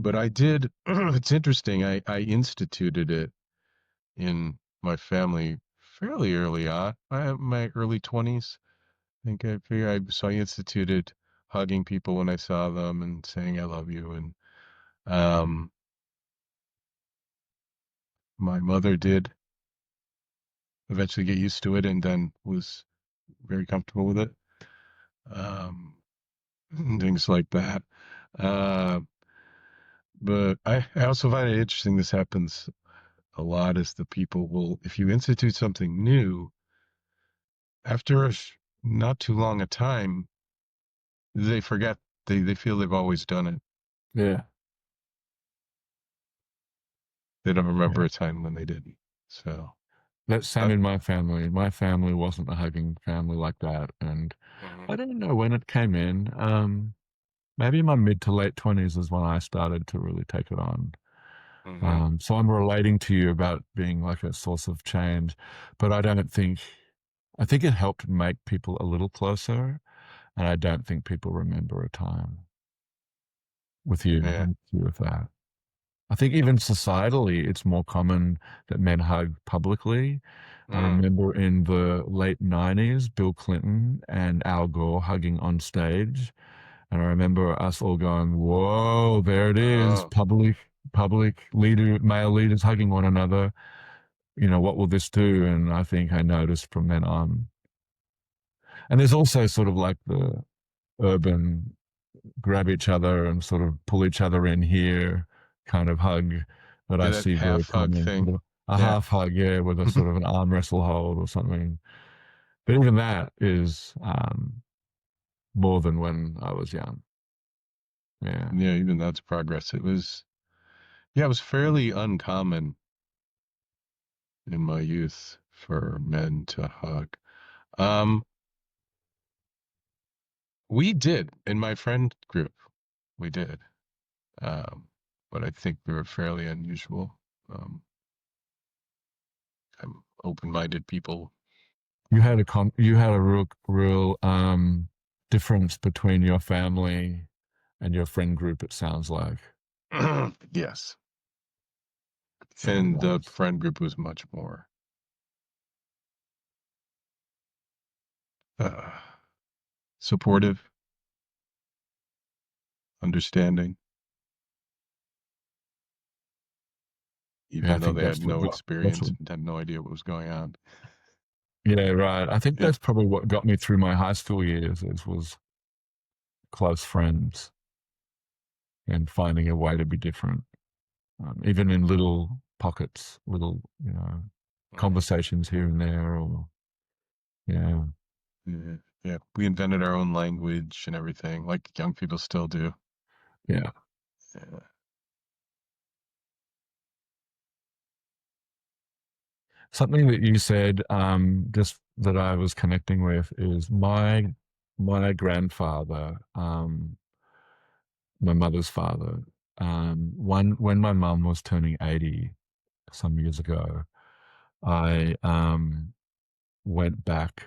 but I did. It's interesting. I instituted it in my family fairly early on. My early 20s. think I figure I instituted hugging people when I saw them and saying I love you. And um, my mother did eventually get used to it and then was very comfortable with it. Um, Things like that. Uh, but I also find it interesting. This happens a lot is the people will, if you institute something new, after not too long a time, they forget, they feel they've always done it. Yeah. They don't remember Yeah. a time when they didn't. So That's same in my family. My family wasn't a hugging family like that. And I don't know when it came in. Maybe my mid to late 20s is when I started to really take it on. So I'm relating to you about being like a source of change, but I think it helped make people a little closer, and I don't think people remember a time. with you. Yeah. I'm with you with that. I think even societally, it's more common that men hug publicly. I Mm. remember in the late 90s, Bill Clinton and Al Gore hugging on stage. And I remember us all going, whoa, there it is, Oh, public male leaders hugging one another. What will this do? And I think I noticed from then on. And there's also sort of like the urban grab each other and sort of pull each other in here kind of hug that yeah, I that see very half hug common. thing. A Yeah. half hug, yeah, with a sort of an arm wrestle hold or something. But even that is more than when I was young. Yeah. Yeah, even that's progress. It was fairly uncommon in my youth for men to hug. Um, we did in my friend group. We did. Um, but I think we were fairly unusual. I'm open-minded people. You had a real difference between your family and your friend group, it sounds like. Yes. So And the that's friend group was much more uh, supportive, understanding, yeah, I even though think they had that's no that's experience what and had no idea what was going on. yeah, right. I think Yeah. that's probably what got me through my high school years was close friends and finding a way to be different, even in little pockets, little Mhm. conversations here and there, or yeah, Yeah. Yeah. We invented our own language and everything, like young people still do. yeah. Yeah. Something that you said, just that I was connecting with, is my grandfather, my mother's father. When my mum was turning 80 some years ago, I went back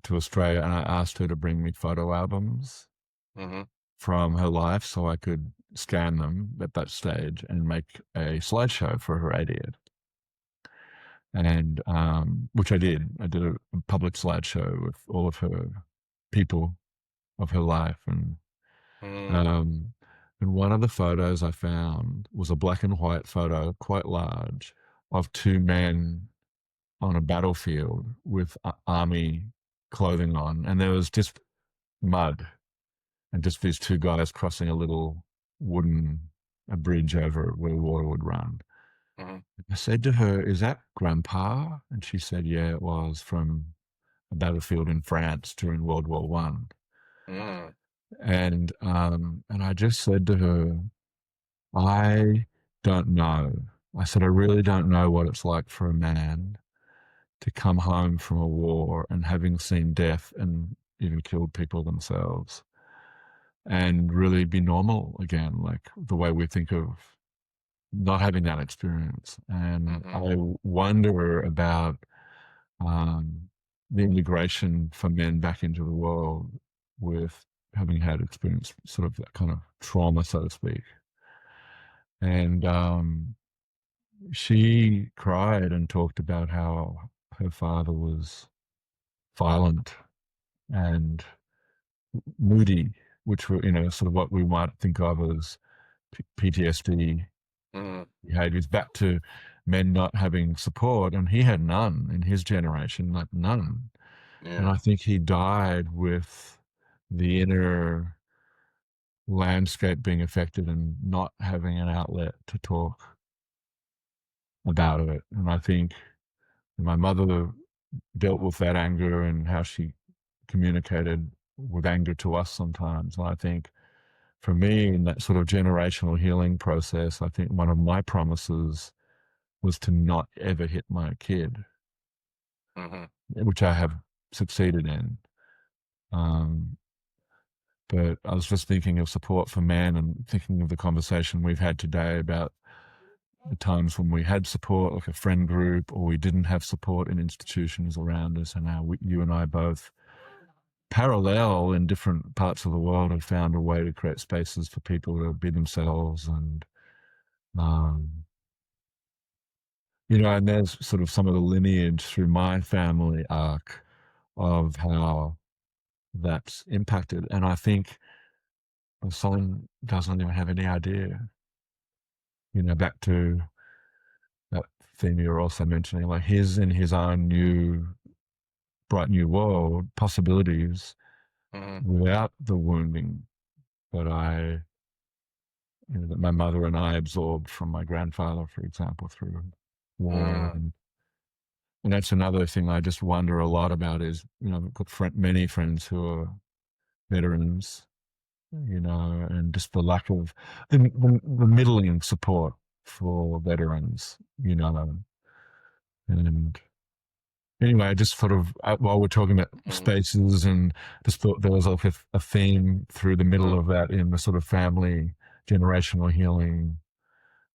to Australia and I asked her to bring me photo albums Hmm. from her life so I could scan them at that stage and make a slideshow for her 80th. And which I did. I did a public slideshow with all of her people of her life, Mm. um, and one of the photos I found was a black and white photo, quite large, of two men on a battlefield with army clothing on, and there was just mud and just these two guys crossing a little wooden a bridge over where water would run. Hmm. I said to her, "Is that Grandpa?" And she said, "Yeah, it was from a battlefield in France during World War One." Mm. And I just said to her, "I don't know." I said, "I really don't know what it's like for a man to come home from a war and having seen death and even killed people themselves and really be normal again, like the way we think of not having that experience." And Hmm. I wonder about um, the integration for men back into the world with having had experience sort of that kind of trauma, so to speak. And she cried and talked about how her father was violent and moody, which were, sort of what we might think of as PTSD Hmm. behaviors, back to men not having support. And he had none in his generation, like none. And Yeah. I think he died with the inner landscape being affected and not having an outlet to talk about it. And I think my mother dealt with that anger and how she communicated with anger to us sometimes. And I think for me, in that sort of generational healing process, I think one of my promises was to not ever hit my kid, Hmm. which I have succeeded in. Um, but I was just thinking of support for men and thinking of the conversation we've had today about the times when we had support, like a friend group, or we didn't have support in institutions around us, and how you and I both parallel in different parts of the world have found a way to create spaces for people to be themselves. And, um, and there's sort of some of the lineage through my family arc of how that's impacted. And I think someone doesn't even have any idea, back to that theme you're also mentioning, like in his own bright new world, possibilities without the wounding that my mother and I absorbed from my grandfather, for example, through war. And that's another thing I just wonder a lot about is, I've got many friends who are veterans, and just the lack of the middling support for veterans, and anyway, I just sort of, while we're talking about spaces, and just thought there was like a theme through the middle of that in the sort of family generational healing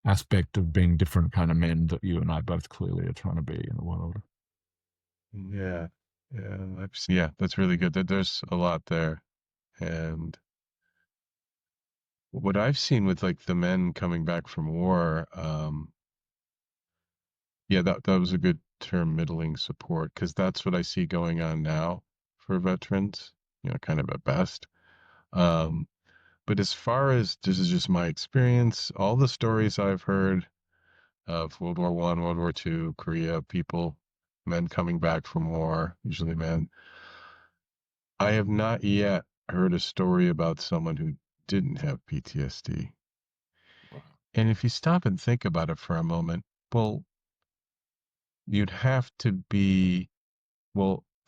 aspect of being different kind of men that you and I both clearly are trying to be in the world. Yeah. Yeah, that's really good. There's a lot there. And what I've seen with like the men coming back from war, yeah, that was a good term, middling support, because that's what I see going on now for veterans, kind of at best. But as far as this is just my experience, all the stories I've heard of World War I, World War II, Korea, men coming back from war, usually men. I have not yet heard a story about someone who didn't have PTSD. And if you stop and think about it for a moment, well, you'd have to be,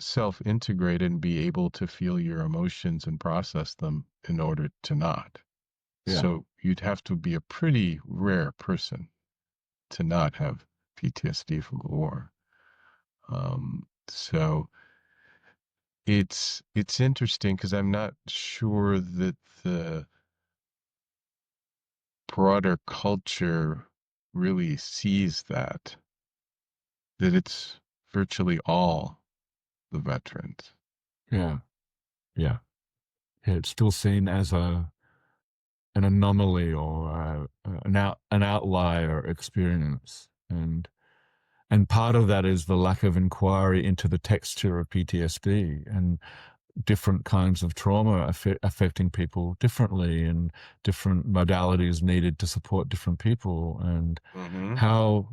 self-integrated and be able to feel your emotions and process them in order to not. Yeah. So you'd have to be a pretty rare person to not have PTSD from the war. So it's interesting because I'm not sure that the broader culture really sees that it's virtually all the veterans. Yeah. It's still seen as an anomaly or an outlier experience, and part of that is the lack of inquiry into the texture of PTSD and different kinds of trauma affecting people differently, and different modalities needed to support different people, and how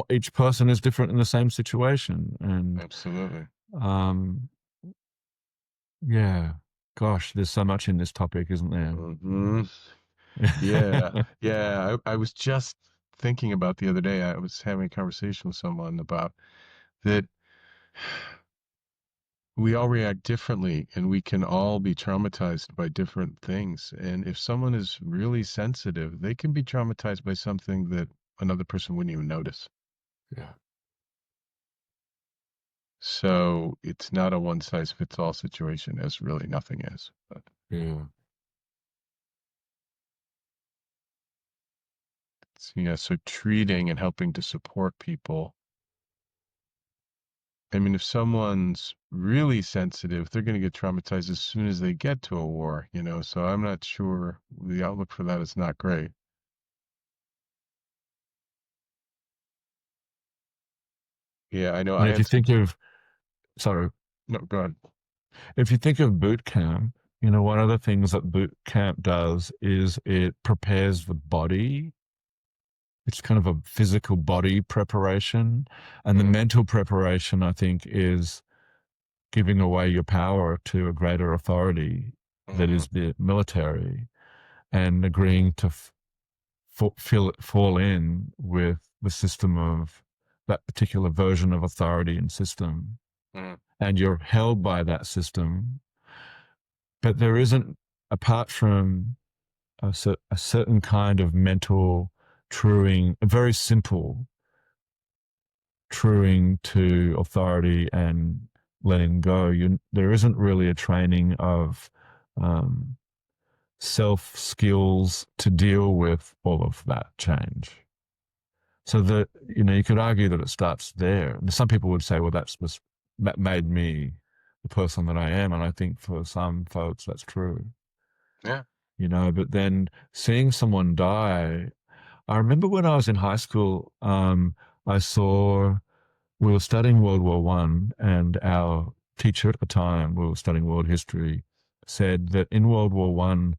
each person is different in the same situation. And absolutely. Yeah, gosh, there's so much in this topic, isn't there? Yeah. I was just thinking about the other day, I was having a conversation with someone about that. We all react differently, and we can all be traumatized by different things. And if someone is really sensitive, they can be traumatized by something that another person wouldn't even notice. Yeah. So it's not a one size fits all situation, as really nothing is. But Yeah. so treating and helping to support people. I mean, if someone's really sensitive, they're going to get traumatized as soon as they get to a war, so I'm not sure the outlook for that is not great. Yeah, I know. And if you think of, sorry. No, go ahead. If you think of boot camp, one of the things that boot camp does is it prepares the body. It's kind of a physical body preparation. And the mental preparation, I think, is giving away your power to a greater authority that is the military, and agreeing to fall in with the system of that particular version of authority and system. And you're held by that system. But there isn't, apart from a certain kind of mental truing, a very simple truing to authority and letting go, there isn't really a training of self skills to deal with all of that change. So that, you could argue that it starts there. Some people would say, well, that made me the person that I am. And I think for some folks that's true. Yeah. But then seeing someone die, I remember when I was in high school, I saw, we were studying World War One, and our teacher at the time, we were studying world history, said that in World War One,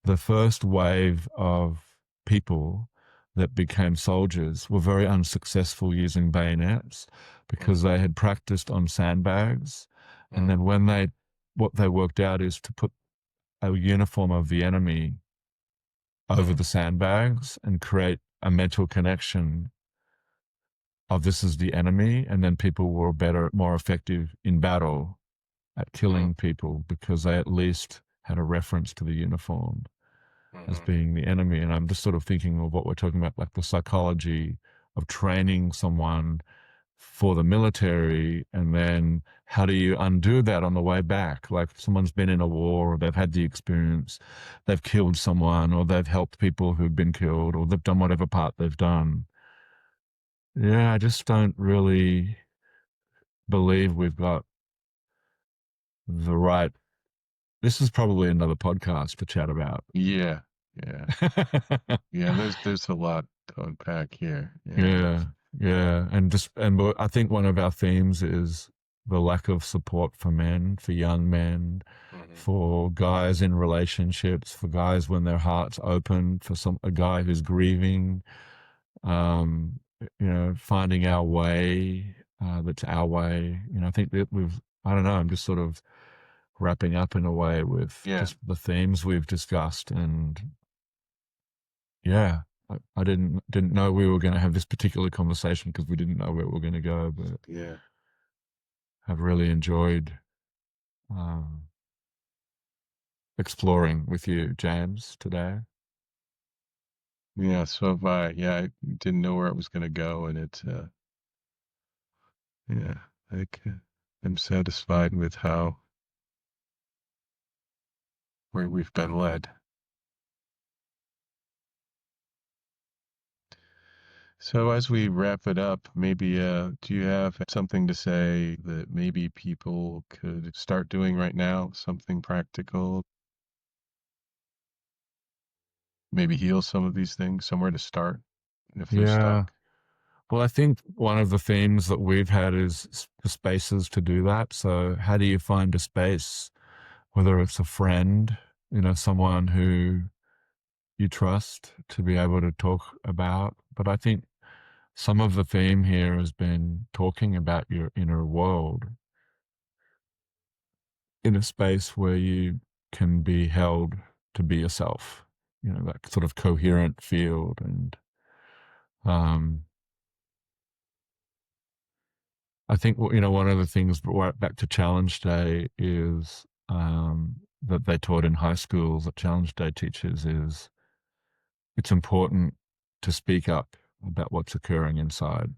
the first wave of people that became soldiers were very unsuccessful using bayonets because they had practiced on sandbags. And then what they worked out is to put a uniform of the enemy over the sandbags and create a mental connection of this is the enemy. And then people were better, more effective in battle at killing people because they at least had a reference to the uniform as being the enemy. And I'm just sort of thinking of what we're talking about, like the psychology of training someone for the military, and then how do you undo that on the way back? Like someone's been in a war, or they've had the experience, they've killed someone, or they've helped people who've been killed, or they've done whatever part they've done. Yeah, I just don't really believe we've got the right. This is probably another podcast to chat about. Yeah. Yeah. Yeah. There's a lot to unpack here. Yeah. Yeah. And I think one of our themes is the lack of support for men, for young men, for guys in relationships, for guys when their heart's open, for a guy who's grieving, finding our way, that's our way. I think that I don't know, I'm just sort of wrapping up in a way with just the themes we've discussed. And yeah, I didn't know we were going to have this particular conversation because we didn't know where we were going to go, but I've really enjoyed exploring with you, James, today. Yeah, so have I. Yeah, I didn't know where it was going to go, and I'm satisfied with where we've been led. So as we wrap it up, maybe do you have something to say that maybe people could start doing right now, something practical? Maybe heal some of these things, somewhere to start if they're stuck. Well, I think one of the themes that we've had is the spaces to do that. So how do you find a space, whether it's a friend, someone who you trust to be able to talk about? But I think some of the theme here has been talking about your inner world in a space where you can be held to be yourself, that sort of coherent field. And I think, one of the things back to Challenge Day is that they taught in high schools that Challenge Day teaches is it's important to speak up about what's occurring inside.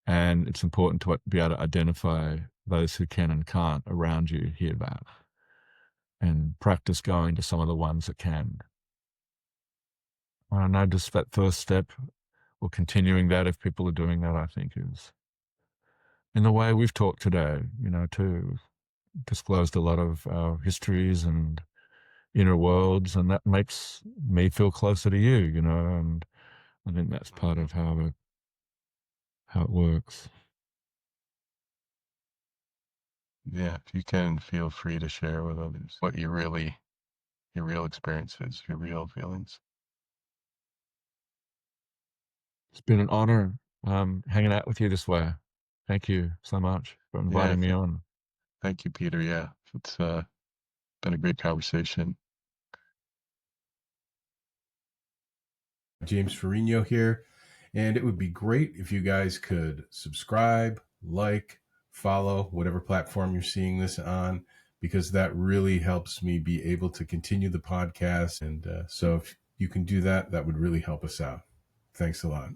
And it's important to be able to identify those who can and can't around you hear that and practice going to some of the ones that can. I don't know, just that first step or continuing that if people are doing that, I think is in the way we've talked today, too. Disclosed a lot of our histories and inner worlds, and that makes me feel closer to you, and I think that's part of how it works. Yeah, if you can, feel free to share with others what your real experiences, your real feelings. It's been an honor hanging out with you this way. Thank you so much for inviting me on. Thank you, Peter. Yeah, it's been a great conversation. James Ferrigno here, and it would be great if you guys could subscribe, like, follow whatever platform you're seeing this on, because that really helps me be able to continue the podcast. And so if you can do that, that would really help us out. Thanks a lot.